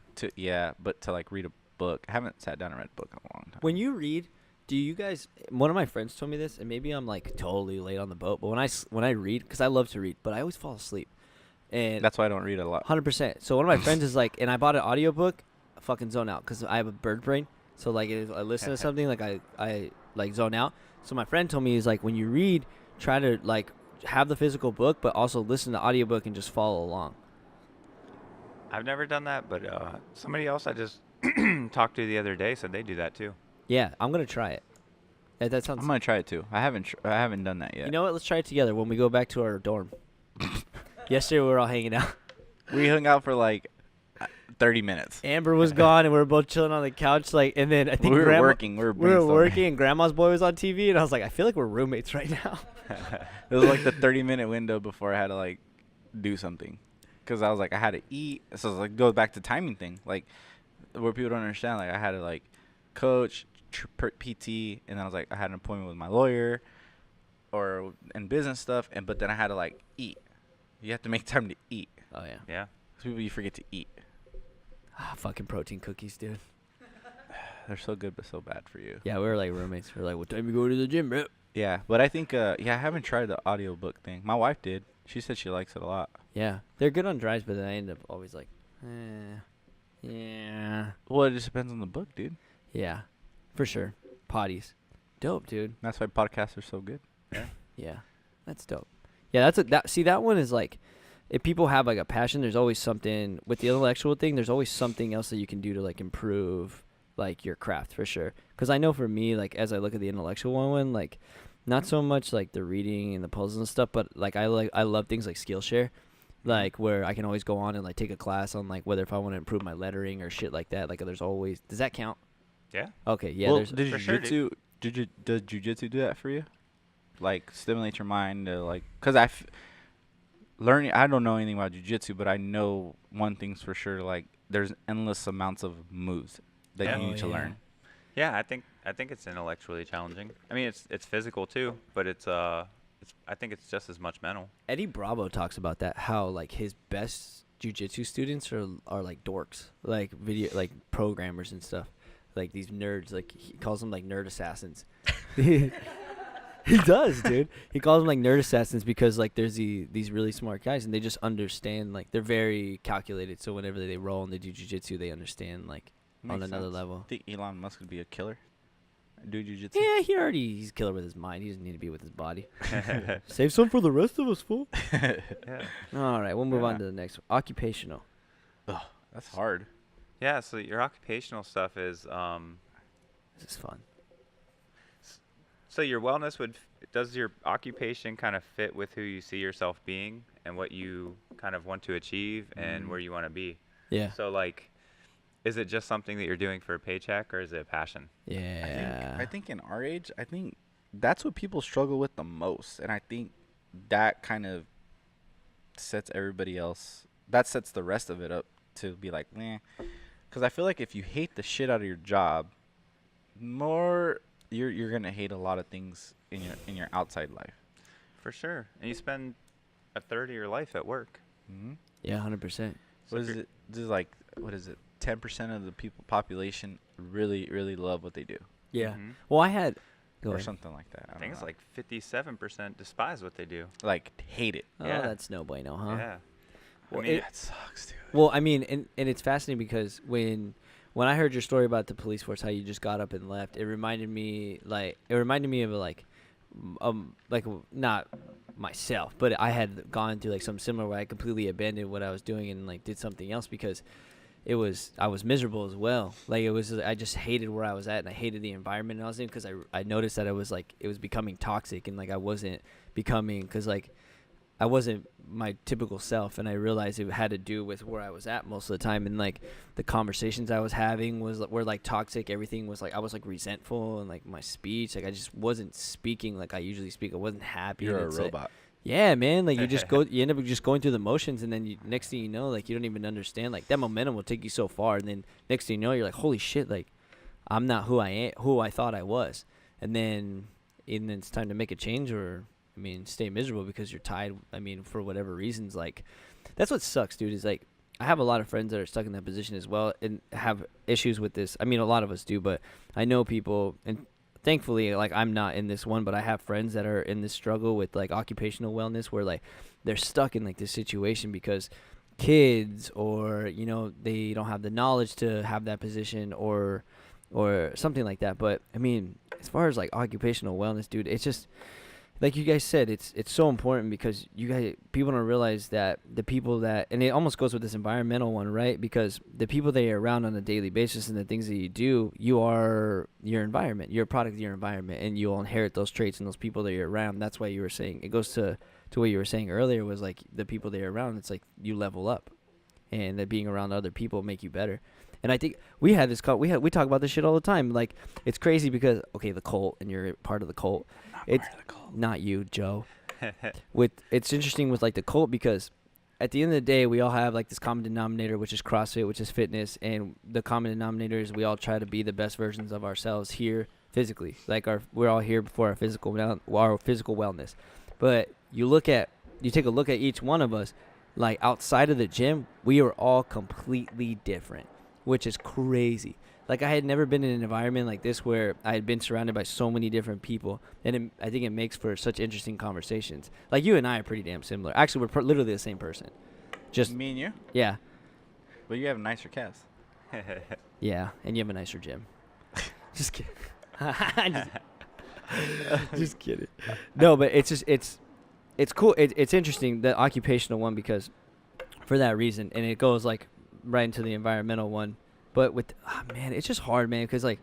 But to like read a book, I haven't sat down and read a book in a long time. When you read, do you guys? One of my friends told me this, and maybe I'm like totally late on the boat. But when I read, because I love to read, but I always fall asleep. And That's why I don't read a lot. 100%. So one of my friends is like, and I bought an audiobook, I fucking zone out because I have a bird brain. So like if I listen to something, like I like zone out. So my friend told me, he's like, when you read, try to like have the physical book, but also listen to the audiobook and just follow along. I've never done that, but somebody else I just talked to the other day said they do that too. Yeah, I'm gonna try it. That sounds. I'm gonna try it too. I haven't done that yet. You know what? Let's try it together when we go back to our dorm. Yesterday we were all hanging out. We hung out for like 30 minutes. Amber was gone, and we were both chilling on the couch. Like, and then I think We were working. We were brainstorming. working, and Grandma's Boy was on TV, and I was like, I feel like we're roommates right now. It was like the 30-minute window before I had to like do something, because I was like, I had to eat. So it like goes back to timing thing, like where people don't understand. Like I had to like coach, PT, and then I was like, I had an appointment with my lawyer, and business stuff, but then I had to like eat. You have to make time to eat. Oh yeah. Yeah. People, you forget to eat. Fucking protein cookies, dude. They're so good, but so bad for you. Yeah, we were like roommates. We were like, what time you go to the gym, bro? Yeah, but I think, I haven't tried the audiobook thing. My wife did. She said she likes it a lot. Yeah, they're good on drives, but then I end up always like, yeah. Well, it just depends on the book, dude. Yeah, for sure. Potties. Dope, dude. That's why podcasts are so good. Yeah, that's dope. Yeah, that one is like, if people have like a passion, there's always something with the intellectual thing. There's always something else that you can do to like improve like your craft for sure. Because I know for me, like as I look at the intellectual one, like not so much like the reading and the puzzles and stuff, but like I love things like Skillshare, like where I can always go on and like take a class on like whether if I want to improve my lettering or shit like that. Like there's always, does that count? Yeah. Okay, yeah. Well, There's for sure, does jujitsu do that for you? Like stimulate your mind to like, because learning, I don't know anything about jiu-jitsu, but I know one thing's for sure, like there's endless amounts of moves that Yeah. you need to learn. Yeah, I think it's intellectually challenging. I mean, it's physical too, but I think it's just as much mental. Eddie Bravo talks about that, how like his best jiu-jitsu students are like dorks, like video, like programmers and stuff, like these nerds, like he calls them like nerd assassins. He does, dude. He calls them like nerd assassins because like there's these really smart guys and they just understand, like they're very calculated, so whenever they roll and they do jiu-jitsu, they understand like on Makes another sense. level. Think Elon Musk would be a killer? Do jiu-jitsu? Yeah, he's killer with his mind. He doesn't need to be with his body. Save some for the rest of us, fool. Yeah. All right, we'll move on Yeah. to the next one. Occupational. Oh, that's hard. Yeah, so your occupational stuff is This is fun. so your wellness does your occupation kind of fit with who you see yourself being and what you kind of want to achieve and where you want to be? Yeah. So like, is it just something that you're doing for a paycheck or is it a passion? Yeah. I think in our age, I think that's what people struggle with the most, and I think that kind of sets everybody else. That sets the rest of it up to be like, meh. Because I feel like if you hate the shit out of your job, you're gonna hate a lot of things in your outside life. For sure. And you spend a third of your life at work. Mm-hmm. Yeah, 100%. What is it? This is like, what is it? 10% of the population really, really love what they do, Yeah. Mhm. Well, I had. Go or ahead. something like that. I don't think it's know. like 57% despise what they do. like hate it. Oh, Yeah. that's no bueno, huh? Yeah. Well, I mean, That sucks, dude. Well, I mean, and it's fascinating because when I heard your story about the police force, how you just got up and left, it reminded me of like not myself, but I had gone through like something similar where I completely abandoned what I was doing and like did something else because I was miserable as well. Like I just hated where I was at and I hated the environment I was in because I noticed that it was becoming toxic and like I wasn't becoming, because like I wasn't my typical self, and I realized it had to do with where I was at most of the time, and like the conversations I was having were like toxic. Everything was like I was like resentful, and like my speech, like I just wasn't speaking like I usually speak. I wasn't happy. You're and a it's robot. yeah, man. Like you just you end up just going through the motions, and then next thing you know, like you don't even understand. Like that momentum will take you so far, and then next thing you know, you're like, holy shit, like I'm not who I thought I was, and then it's time to make a change, or I mean, stay miserable because you're tied. I mean, for whatever reasons, like that's what sucks, dude. Is like I have a lot of friends that are stuck in that position as well and have issues with this. I mean, a lot of us do, but I know people, and thankfully, like I'm not in this one, but I have friends that are in this struggle with like occupational wellness, where like they're stuck in like this situation because kids, or you know, they don't have the knowledge to have that position, or something like that. But I mean, as far as like occupational wellness, dude, it's just like you guys said, it's so important because people don't realize that the people that, and it almost goes with this environmental one, right? Because the people that you're around on a daily basis and the things that you do, you are your environment. You're a product of your environment, and you'll inherit those traits and those people that you're around. That's why you were saying, it goes to what you were saying earlier, was like the people that you're around, it's like you level up, and that being around other people make you better. And I think we had this we talk about this shit all the time. Like it's crazy because the cult, and you're part of the cult. It's not you, Joe. It's interesting with like the cult, because at the end of the day, we all have like this common denominator, which is CrossFit, which is fitness, and the common denominator is we all try to be the best versions of ourselves here physically. Like we're all here for our physical wellness. But you take a look at each one of us, like outside of the gym, we are all completely different, which is crazy. Like I had never been in an environment like this where I had been surrounded by so many different people, and I think it makes for such interesting conversations. Like you and I are pretty damn similar. Actually, we're literally the same person. Just me and you. Yeah. But you have nicer calves. Yeah, and you have a nicer gym. Just kidding. just kidding. No, but it's just it's cool. It's interesting, the occupational one, because for that reason, and it goes like right into the environmental one. But with man, it's just hard, man, because like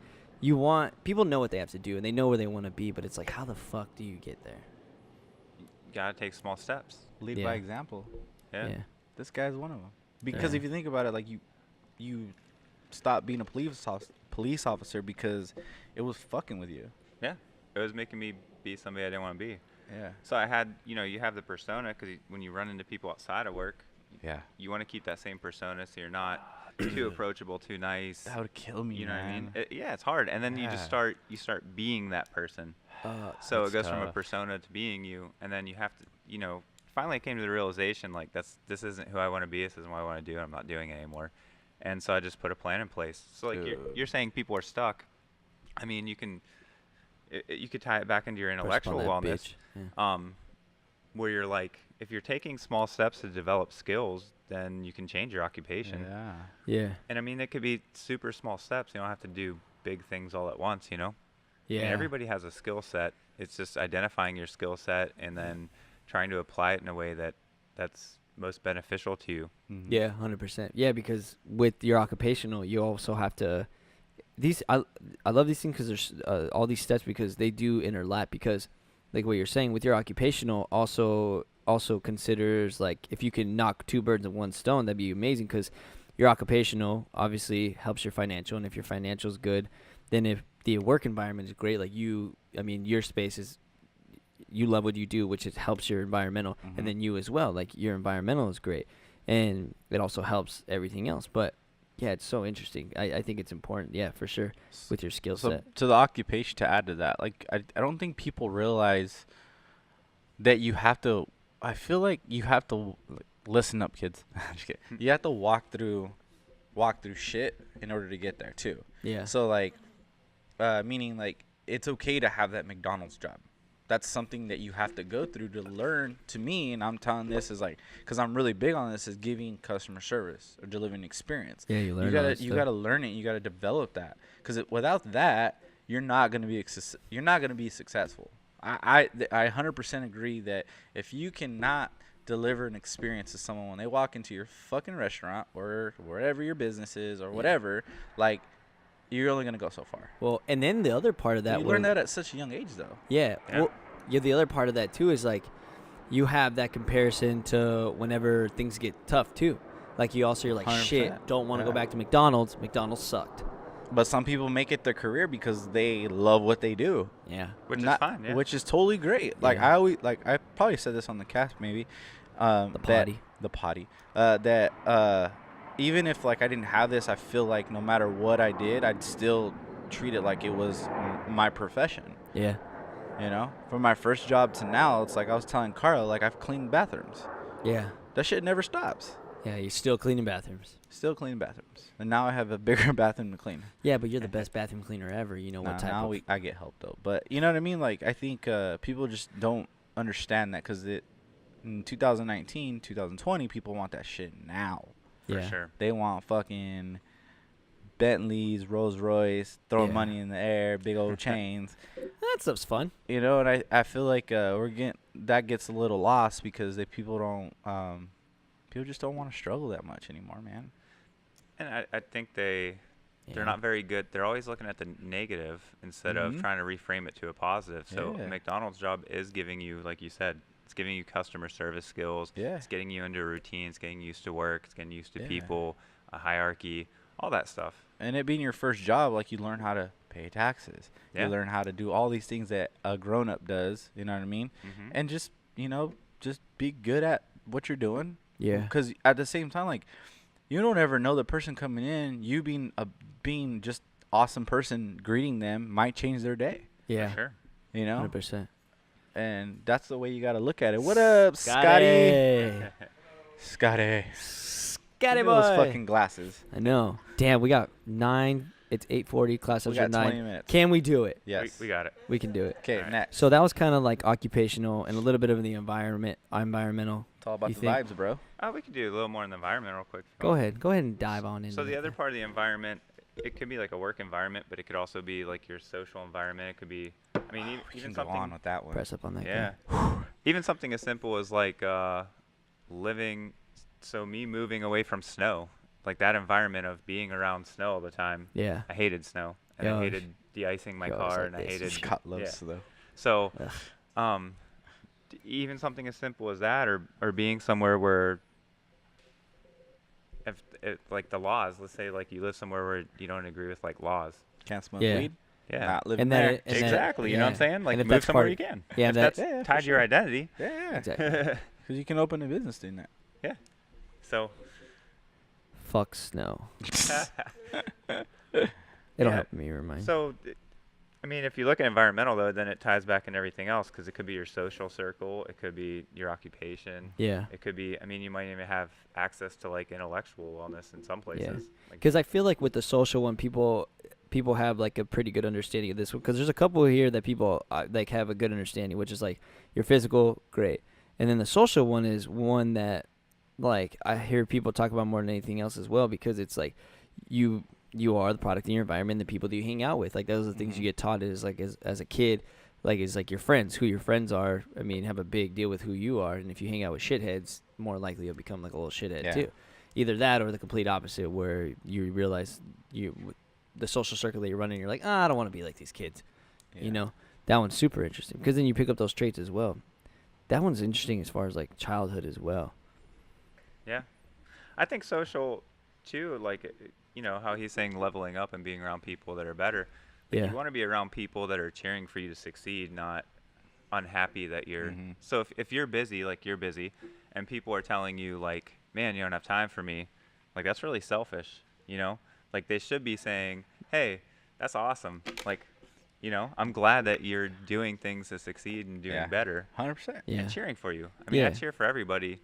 people know what they have to do and they know where they want to be, but it's like, how the fuck do you get there? You gotta take small steps. Lead by example. Yeah. This guy's one of them. Because if you think about it, like you stopped being a police officer because it was fucking with you. Yeah. It was making me be somebody I didn't want to be. Yeah. So I had, you have the persona, because when you run into people outside of work, you want to keep that same persona, so you're not too approachable, too nice. That would kill me, you know man. what I mean? It's hard, and then you start being that person. So it goes from a persona to being you, and then you have to, finally I came to the realization, like this isn't who I want to be. This isn't what I want to do. I'm not doing it anymore, and so I just put a plan in place. So like you're saying, people are stuck. I mean, you could tie it back into your intellectual wellness, where you're like, if you're taking small steps to develop skills, then you can change your occupation. Yeah. And I mean, it could be super small steps. You don't have to do big things all at once, Yeah. I mean, everybody has a skill set. It's just identifying your skill set and then trying to apply it in a way that's most beneficial to you. Mm-hmm. Yeah, 100%. Yeah, because with your occupational, you also have to I love these things because there's all these steps, because they do interlap, because like what you're saying with your occupational also considers, like, if you can knock two birds with one stone, that'd be amazing, because your occupational obviously helps your financial, and if your financial is good, then if the work environment is great, like your space is, you love what you do, which helps your environmental, and then you as well, like your environmental is great, and it also helps everything else. But yeah, it's so interesting. I think it's important, yeah, for sure, with your skill set. So to the occupation, to add to that, like I don't think people realize that you have to. I feel like you have to listen up, kids. Just kidding. You have to walk through shit in order to get there too. Yeah. So like, meaning like it's okay to have that McDonald's job. That's something that you have to go through to learn. To me, and I'm telling this is like, because I'm really big on this, is giving customer service or delivering experience. Yeah, you learn. You gotta learn it. You gotta develop that. Because without that, you're not gonna be successful. I 100% agree that if you cannot deliver an experience to someone when they walk into your fucking restaurant or wherever your business is or whatever, like, you're only gonna go so far. Well, and then the other part of that, you learn that at such a young age, though. Yeah. Well, the other part of that too is like, you have that comparison to whenever things get tough too. Like you're like, 100%. shit, don't want to Yeah. go back to McDonald's. McDonald's sucked. But some people make it their career because they love what they do. Yeah. Which is fine, yeah. Which is totally great. Like Yeah. I always I probably said this on the cast maybe. The potty. That even if like I didn't have this, I feel like no matter what I did, I'd still treat it like it was my profession. Yeah. You know, from my first job to now, it's like I was telling Carla, like I've cleaned bathrooms. Yeah. That shit never stops. Yeah. You're still cleaning bathrooms. Still clean bathrooms, and now I have a bigger bathroom to clean. Yeah, but you're the best bathroom cleaner ever. You know what type Now of. I get help though, but you know what I mean. Like I think people just don't understand that because in 2019, 2020, people want that shit now. For Yeah. sure. They want fucking Bentleys, Rolls Royce, throwing Yeah. money in the air, big old chains. That stuff's fun. You know, and I feel like that gets a little lost because people just don't want to struggle that much anymore, man. And I think they're not very good. They're always looking at the negative instead of Mhm. trying to reframe it to a positive. So Yeah. McDonald's job is giving you, like you said, it's giving you customer service skills. Yeah. It's getting you into a routine. It's getting used to work. It's getting used to Yeah. people, a hierarchy, all that stuff. And it being your first job, like you learn how to pay taxes. Yeah. You learn how to do all these things that a grown up does. You know what I mean? Mhm. And just just be good at what you're doing. Yeah. Because at the same time, like you don't ever know the person coming in. You being just awesome person greeting them might change their day. Yeah. For sure. You know, 100%. and that's the way you got to look at it. What up, Scotty? Scotty. Scotty Look at those boy. fucking glasses. I know. Damn, we got 9. It's 8:40. Class We starts at got 20 9. minutes. Can we do it? Yes. We got it. We can do it. Okay, Alright. next. So that was kind of like occupational and a little bit of the environmental. It's all about You the think? vibes, bro. We could do a little more in the environment real quick. Go ahead and dive on into So the that other then. part of the environment, it could be like a work environment, but it could also be like your social environment. It could be, I mean, We even can go on something. with that one. Press up on that. Yeah. guy. Even something as simple as like living. So me moving away from snow, like that environment of being around snow all the time. Yeah. I hated snow, and I Gosh. hated de-icing my Goes car, like and I this. hated. Scott loves yeah. slow. So, Ugh. even something as simple as that, or being somewhere where, if like the laws, let's say like you live somewhere where you don't agree with like laws. Can't smoke Yeah. weed. Yeah. Not living And there. that- and that- Exactly. You know what I'm yeah. saying? Like And if move that's somewhere part- you can. yeah, if that- that's Yeah, for tied to your sure. identity. Yeah. Exactly. Because you can open a business doing that. So. Fuck snow. It'll Yeah. help me remind. So, I mean, if you look at environmental though, then it ties back into everything else because it could be your social circle, it could be your occupation, Yeah. it could be. I mean, you might even have access to like intellectual wellness in some places. Like, Because I feel like with the social one, people have like a pretty good understanding of this one. Because there's a couple here that people like have a good understanding, which is like your physical, great, and then the social one is one that like I hear people talk about more than anything else as well, because it's like you are the product of your environment, the people that you hang out with. Like those are the things you get taught as like as a kid. Like it's like your friends, who your friends are. I mean, have a big deal with who you are, and if you hang out with shitheads, more likely you'll become like a little shithead Yeah. too. Either that or the complete opposite, where you realize the social circle that you're running, you're like, I don't want to be like these kids. Yeah. You know, that one's super interesting because then you pick up those traits as well. That one's interesting as far as like childhood as well. yeah, I think social too. Like, you know how he's saying leveling up and being around people that are better. Like, Yeah. you want to be around people that are cheering for you to succeed, not unhappy that you're. Mhm. So if you're busy, like you're busy, and people are telling you like, man, you don't have time for me, like that's really selfish, you know? Like they should be saying, hey, that's awesome. Like, you know, I'm glad that you're doing things to succeed and doing Yeah. better 100%. Yeah. and cheering for you. I mean, Yeah. I cheer for everybody.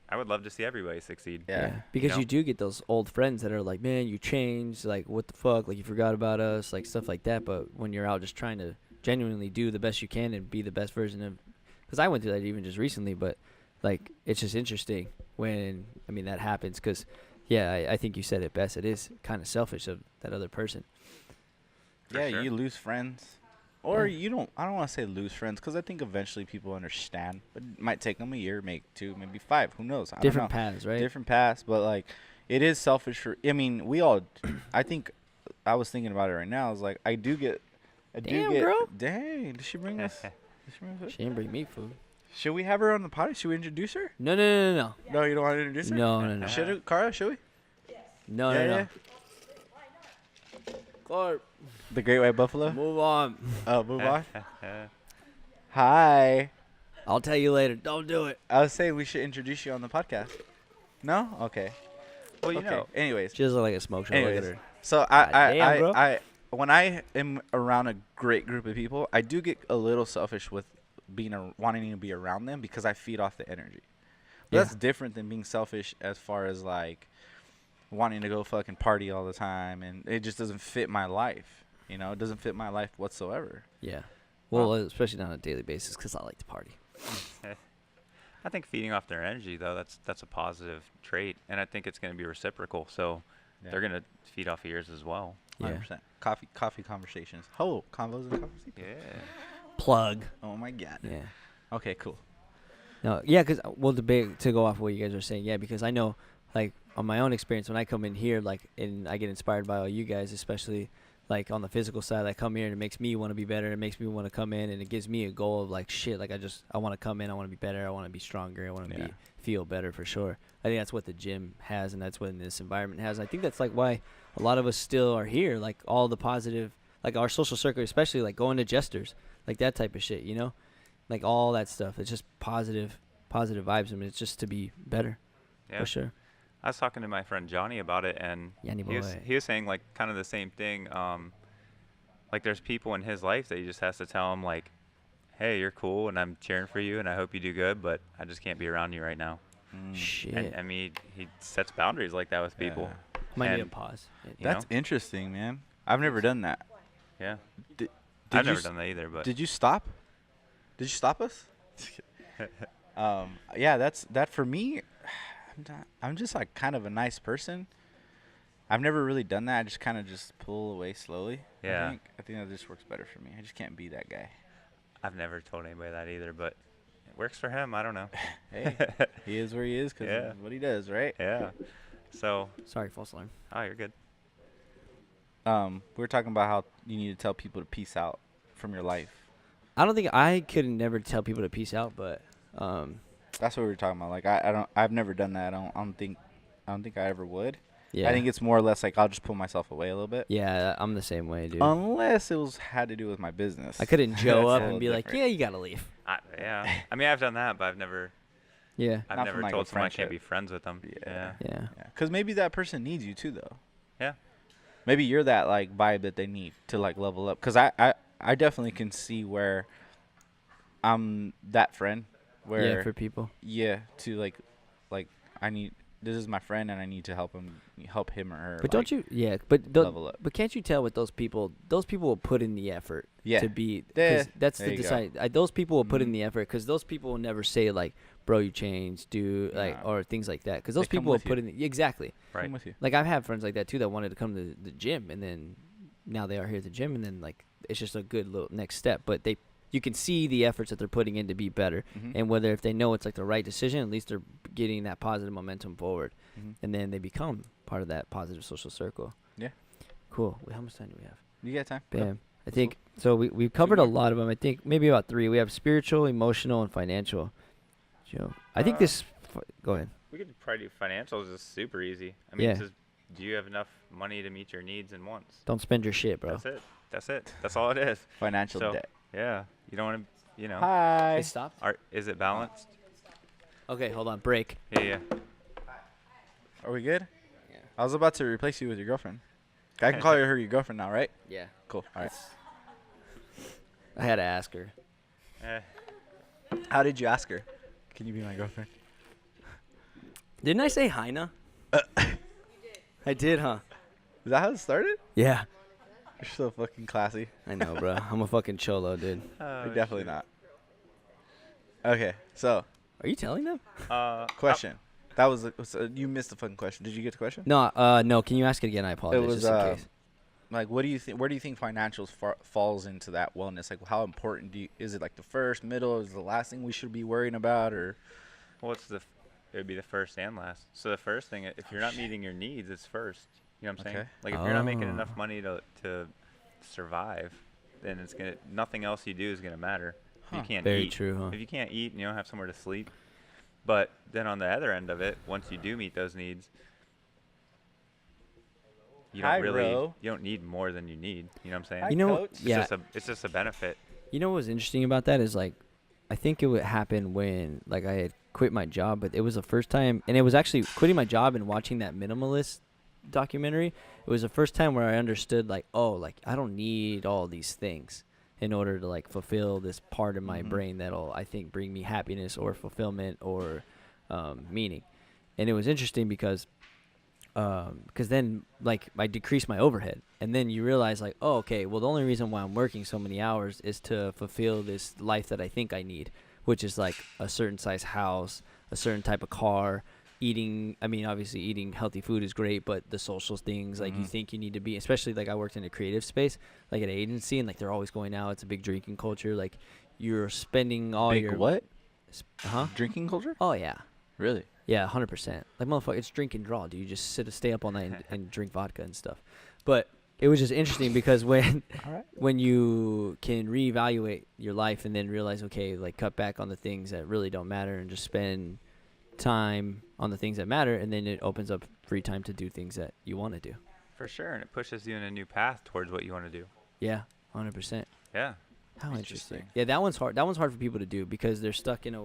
I would love to see everybody succeed. Yeah. Because know? you do get those old friends that are like, man, you changed. Like, what the fuck? Like, you forgot about us. Like, stuff like that. But when you're out just trying to genuinely do the best you can and be the best version of. Because I went through that even just recently. But, like, it's just interesting when, I mean, that happens. Because, yeah, I think you said it best. It is kind of selfish of that other person. For Yeah, sure. you lose friends. Or Yeah. you don't, I don't want to say lose friends, because I think eventually people understand. But it might take them a year, maybe 2, maybe 5. Who knows? I Different don't know. paths, right? Different paths. But, like, it is selfish for, I mean, we all, I think, I was thinking about it right now. I was like, I do get. Damn, girl. Dang, did she bring us? Did she bring us food? She didn't bring me food. Should we have her on the podcast? Should we introduce her? No, no, no, no, No, you don't want to introduce her? no, no, no, Should we? Cara, should we? no, Yeah, no, yeah. no. Clark, The Great White Buffalo? move on. Oh, move on. Hi. I'll tell you later. Don't do it. I was saying we should introduce you on the podcast. No? Okay. Well, you Okay. know. Anyways. She doesn't look like a smoke show. Look at Anyways. her. So Goddamn, bro. I when I am around a great group of people, I do get a little selfish with wanting to be around them because I feed off the energy. But Yeah. that's different than being selfish as far as like wanting to go fucking party all the time, and it just doesn't fit my life. You know, it doesn't fit my life whatsoever. Yeah. Well, especially not on a daily basis because I like to party. I think feeding off their energy, though, that's a positive trait, and I think it's going to be reciprocal. So Yeah. they're going to feed off of yours as well. 100%. Coffee conversations. Oh, convos and conversations. Yeah. Plug. Oh my god. Yeah. Okay, cool. No, yeah, because we'll debate to go off of what you guys are saying. Yeah, because I know, like, on my own experience, when I come in here, like, and I get inspired by all you guys, especially, like, on the physical side, I come here and it makes me want to be better. It makes me want to come in, and it gives me a goal of, like, shit, like, I want to come in, I want to be better, I want to be stronger, I want to feel better for sure. I think that's what the gym has, and that's what this environment has. I think that's, like, why a lot of us still are here, like, all the positive, like, our social circle, especially, like, going to Jesters, like, that type of shit, you know? Like, all that stuff. It's just positive vibes. I mean, it's just to be better, Yeah. for sure. I was talking to my friend Johnny about it, and Yanni boy. he was saying, like, kind of the same thing. Like, there's people in his life that he just has to tell him, like, hey, you're cool, and I'm cheering for you, and I hope you do good, but I just can't be around you right now. Shit. And I mean, he sets boundaries like that with people. Might need a and- pause. You That's know? interesting, man. I've never done that. Yeah. Did I've you never s- done that either, but Did you stop? Did you stop us? Yeah, that for me. I'm just like kind of a nice person. I've never really done that. I just kind of just pull away slowly. Yeah. I think that just works better for me. I just can't be that guy. I've never told anybody that either, but it works for him. I don't know. Hey, he is where he is because Yeah. of what he does, right? Yeah. So, Sorry, false alarm. oh, you're good. We were talking about how you need to tell people to peace out from your life. I don't think I could never tell people to peace out, but That's what we were talking about. Like I've never done that. I don't think I ever would. yeah. I think it's more or less like I'll just pull myself away a little bit. yeah, I'm the same way, dude. Unless it had to do with my business. I couldn't Joe That's up a and little be like, different. yeah, you gotta leave. Yeah. I mean, I've done that, but I've never Yeah. Not from, never like, a told someone I friendship. can't be friends with them. Yeah. Yeah. Because maybe that person needs you too, though. Yeah. Maybe you're that like vibe that they need to like level up. Because I definitely can see where I'm that friend. Where Yeah, for people. to like this is my friend and I need to help him or her. But like, don't you? Yeah, but level up. but can't you tell with those people? Those people will put in the effort Yeah. to be. Yeah, 'Cause that's there the you go. decide. Those people will put in Mhm. the effort because those people will never say like, "Bro, you changed," Nah. or things like that. Because They those come people will with you. put in exactly. I'm Right. with you. Like I've had friends like that too that wanted to come to the gym, and then now they are here at the gym, and then like it's just a good little next step. But you can see the efforts that they're putting in to be better, Mhm. and whether if they know it's like the right decision, at least they're getting that positive momentum forward, Mhm. and then they become part of that positive social circle. Yeah. Cool. Wait, how much time do we have? You got time? Go. Bam. I think so. We've covered a more. lot of them. I think maybe about 3. We have spiritual, emotional, and financial. Joe, I think this. Go ahead. We could probably do financials is super easy. I mean, Yeah. it's just, do you have enough money to meet your needs and wants? Don't spend your shit, bro. That's it. That's it. That's all it is. Financial So, debt. Yeah. You don't want to, you know. Hi. It stopped. Is it balanced? Okay, hold on. Break. Yeah. Are we good? Yeah. I was about to replace you with your girlfriend. I can call her your girlfriend now, right? Yeah. Cool. All right. I had to ask her. Eh. How did you ask her? Can you be my girlfriend? Didn't I say Heina? I did, huh? Is that how it started? Yeah. You're so fucking classy. I know, bro. I'm a fucking cholo, dude. You're definitely not. Okay, so Are you telling them? question. That was you missed the fucking question. Did you get the question? No, no. Can you ask it again? I apologize. was, just in case. Like, what do you think? Where do you think financials falls into that wellness? Like, how important is it? Like the first, middle, is the last thing we should be worrying about, or? Well, it would be the first and last. So the first thing, if you're not meeting your needs, it's first. You know what I'm saying? Okay. Like if you're not making Oh. enough money to survive, then nothing else you do is gonna matter. If you can't Very eat, true, huh? if you can't eat and you don't have somewhere to sleep, but then on the other end of it, once you do meet those needs, you don't need more than you need. You know what I'm saying? Hi, You know, Coach. yeah. It's just a benefit. You know what was interesting about that is like, I think it would happen when like I had quit my job, but it was the first time, and it was actually quitting my job and watching that minimalist documentary. It was the first time where I understood like, oh, like I don't need all these things in order to like fulfill this part of my brain that'll I think bring me happiness or fulfillment or meaning. And it was interesting because then like I decreased my overhead, and then you realize like, oh, okay, well the only reason why I'm working so many hours is to fulfill this life that I think I need, which is like a certain size house, a certain type of car, eating. I mean, obviously eating healthy food is great, but the social things like you think you need to be, especially like I worked in a creative space, like an agency, and like they're always going out. It's a big drinking culture. Like you're spending all Big your what? Drinking culture? Oh yeah. Really? Yeah, 100%. Like, motherfucker, it's drink and draw. Do you just stay up all night and drink vodka and stuff? But it was just interesting because when you can reevaluate your life and then realize, okay, like cut back on the things that really don't matter and just spend time on the things that matter, and then it opens up free time to do things that you want to do. For sure, and it pushes you in a new path towards what you want to do. Yeah, 100%. Yeah. How interesting. Yeah, that one's hard. That one's hard for people to do because they're stuck in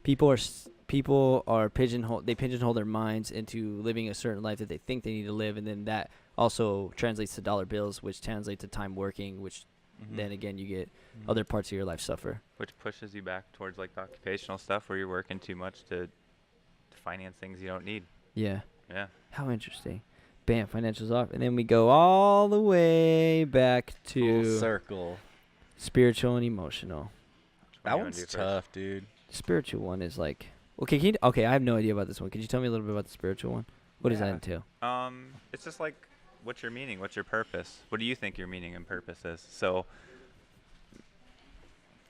people are pigeonhole their minds into living a certain life that they think they need to live, and then that also translates to dollar bills, which translates to time working, which then again you get other parts of your life suffer. Which pushes you back towards like the occupational stuff where you're working too much to finance things you don't need. Yeah. Yeah. How interesting. Bam, financials off, and then we go all the way back to Full circle. Spiritual and emotional. That one's tough, dude. The spiritual one is like, okay, I have no idea about this one. Could you tell me a little bit about the spiritual one? What does that entail? It's just like, what's your meaning? What's your purpose? What do you think your meaning and purpose is? So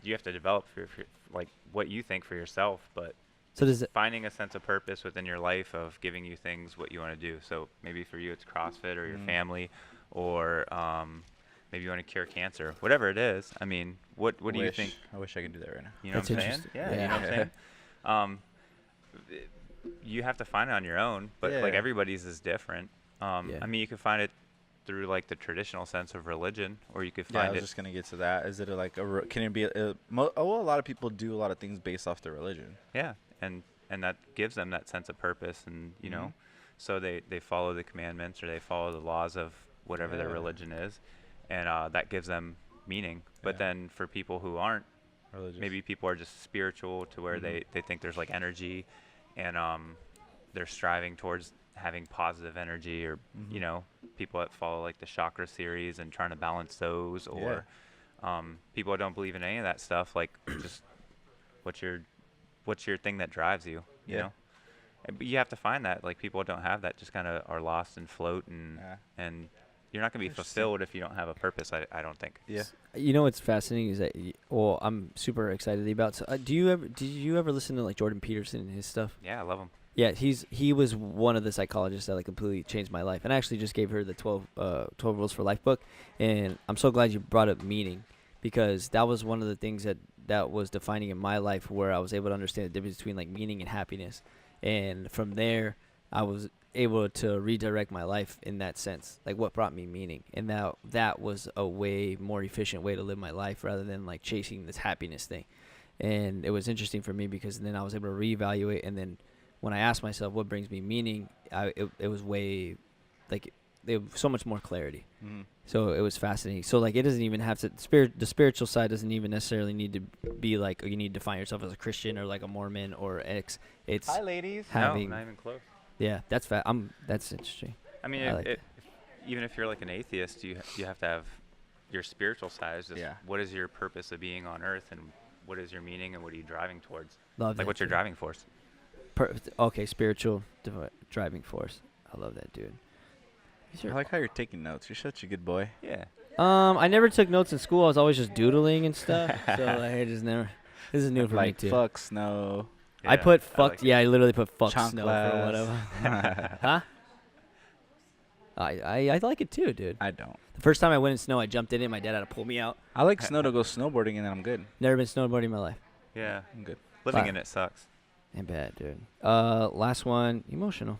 you have to develop for like what you think for yourself, but so does it finding a sense of purpose within your life of giving you things what you want to do. So maybe for you it's CrossFit or your family, or maybe you want to cure cancer, whatever it is. I mean, what do you think? I wish I could do that right now. You know what I'm saying? Yeah. You know what I'm saying? You have to find it on your own, but like everybody's is different. I mean, you could find it through like the traditional sense of religion, or you could find I was just gonna get to that. Is it can it be a lot of people do a lot of things based off their religion. Yeah, and that gives them that sense of purpose, and you know, so they follow the commandments or they follow the laws of whatever their religion is, and that gives them meaning. But then for people who aren't religious, maybe people are just spiritual to where they think there's like energy, and they're striving towards having positive energy, or you know, people that follow like the chakra series and trying to balance those, or people that don't believe in any of that stuff, like just what's your thing that drives you, you know? But you have to find that, like, people don't have that, just kind of are lost and float, and you're not going to be fulfilled if you don't have a purpose, I don't think. Yeah. You know what's fascinating is that, well, I'm super excited about. So, did you ever listen to like Jordan Peterson and his stuff? Yeah, I love him. Yeah, he was one of the psychologists that like completely changed my life, and I actually just gave her the 12 Rules for Life book, and I'm so glad you brought up meaning, because that was one of the things that was defining in my life, where I was able to understand the difference between like meaning and happiness, and from there I was able to redirect my life in that sense, like what brought me meaning, and that was a way more efficient way to live my life rather than like chasing this happiness thing. And it was interesting for me because then I was able to reevaluate, and then when I asked myself what brings me meaning, it was way, like, so much more clarity. So it was fascinating. So like, it doesn't even have to the spiritual side doesn't even necessarily need to be like, you need to define yourself as a Christian or like a Mormon or X. It's hi, ladies. having, no, not even close. Yeah, that's that's interesting. I mean, even if you're like an atheist, you have to have your spiritual side. Is just what is your purpose of being on Earth, and what is your meaning, and what are you driving towards? Love like, what's your driving force? Okay, spiritual driving force. I love that, dude. I like how you're taking notes. You're such a good boy. Yeah. I never took notes in school. I was always just doodling and stuff. So like, I just never. This is new for me too. Fuck snow. I put fuck. Like I literally put fuck Chunk snow glass. for whatever. Huh? I like it too, dude. I don't. The first time I went in snow, I jumped in it. My dad had to pull me out. I like snow to go snowboarding, and then I'm good. Never been snowboarding in my life. Yeah. I'm good. Living Wow. in it sucks. Ain't bad, dude. Last one, emotional.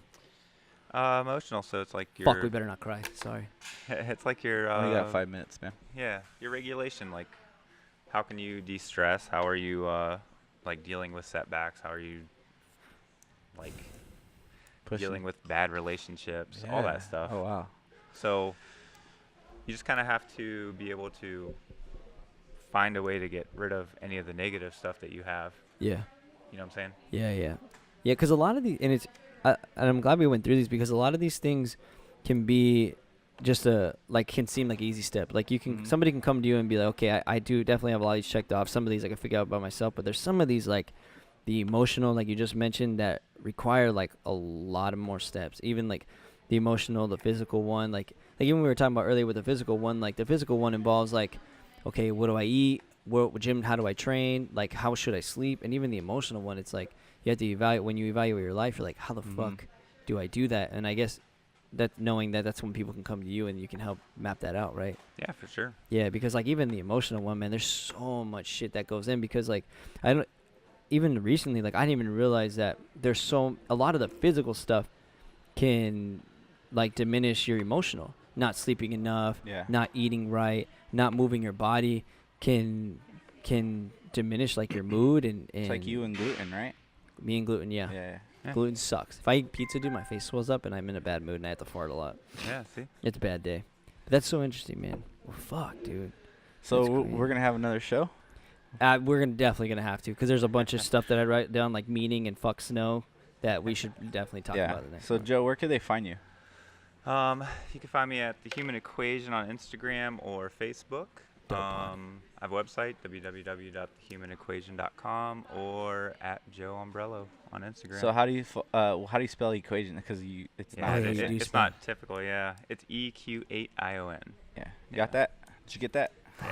Emotional, so it's like your Fuck, we better not cry. Sorry. it's like your Only got 5 minutes, man. yeah, your regulation, like how can you de-stress? How are you like dealing with setbacks? How are you like dealing with bad relationships, all that stuff. Oh, wow. So you just kind of have to be able to find a way to get rid of any of the negative stuff that you have. Yeah. You know what I'm saying? Yeah. Because a lot of these, and and I'm glad we went through these because a lot of these things can be just can seem like an easy step. Like you can, somebody can come to you and be like, okay, I do definitely have a lot of these checked off. Some of these I can figure out by myself, but there's some of these like the emotional, like you just mentioned, that require like a lot of more steps. Even like the emotional, the physical one, like even we were talking about earlier with the physical one, like the physical one involves like, okay, what do I eat? What gym? How do I train? Like, how should I sleep? And even the emotional one, it's like you have to evaluate. When you evaluate your life, you're like, how the fuck do I do that? And I guess that knowing that that's when people can come to you and you can help map that out, right? Yeah, for sure. Yeah, because like even the emotional one, man, there's so much shit that goes in because like I don't even recently, like I didn't even realize that there's a lot of the physical stuff can like diminish your emotional. Not sleeping enough, not eating right, not moving your body can diminish like your mood and It's like you and gluten, right? Me and gluten, yeah. Yeah. Gluten sucks. If I eat pizza, dude, my face swells up and I'm in a bad mood and I have to fart a lot. Yeah, see? It's a bad day. But that's so interesting, man. Well, fuck, dude. So That's we're gonna have another show. We're definitely gonna have to because there's a bunch of stuff that I write down like meaning and fuck snow that we should definitely talk about the next So one. Joe, where can they find you? You can find me at The Human Equation on Instagram or Facebook. Dope, I have a website, www.thehumanaequation.com, or at Joe Ombrello on Instagram. So how do you spell equation? Because it's yeah, not. you do it's spell. not typical. Yeah, it's EQ8ION. Yeah. You got that? Did you get that?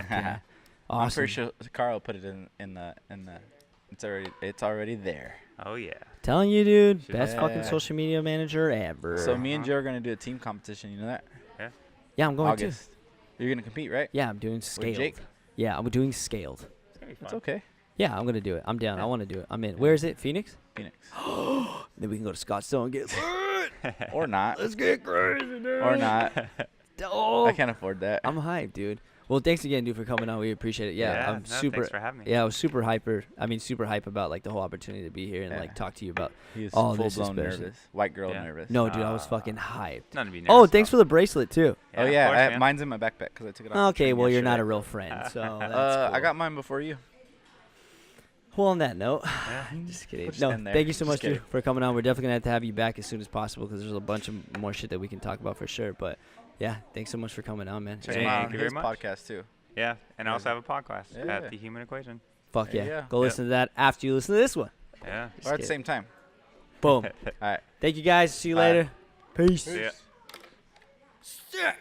Yeah. I'm Awesome. pretty sure Carl put it in the. It's already there. Oh yeah. Telling you, dude, Should best be. fucking social media manager ever. So me and Joe are gonna do a team competition. You know that? yeah, I'm going to. August. You're gonna compete, right? Yeah, I'm doing scaled. Jake? Yeah, I'm doing scaled. It's gonna be It's fun. okay. Yeah, I'm gonna do it. I'm down. Yeah. I want to do it. I'm in. Where is it? Phoenix? Phoenix. Then we can go to Scottsdale and get. Or not. Let's get crazy, dude. Or not. Oh, I can't afford that. I'm hyped, dude. Well, thanks again, dude, for coming on. We appreciate it. Yeah, I'm no, super. Thanks for having me. Yeah, I was super super hype about like the whole opportunity to be here and Yeah. like talk to you about. He was all full this blown especially. nervous. White girl Yeah. nervous. No, dude, I was fucking hyped. None to be Oh, nervous thanks for about. the bracelet too. Oh of yeah, course, man. mine's in my backpack because I took it off. the Okay, train well you're not a yesterday. real friend, so that's I cool. got mine before you. Well, on that note, Yeah. just kidding. We'll just No, end there. thank you so Just much, dude, kidding. for coming on. We're definitely gonna have you back as soon as possible because there's a bunch of more shit that we can talk about for sure. But yeah, thanks so much for coming on, man. Check Hey, him out thank on you his very much. podcast too. Yeah, and I also have a podcast Yeah. at The Human Equation. Fuck There yeah. you go. Go Yep. listen to that after you listen to this one. Yeah. Just Or at the kidding. same time. Boom. All right. Thank you guys. See you Bye. later. Peace. See ya. Sick.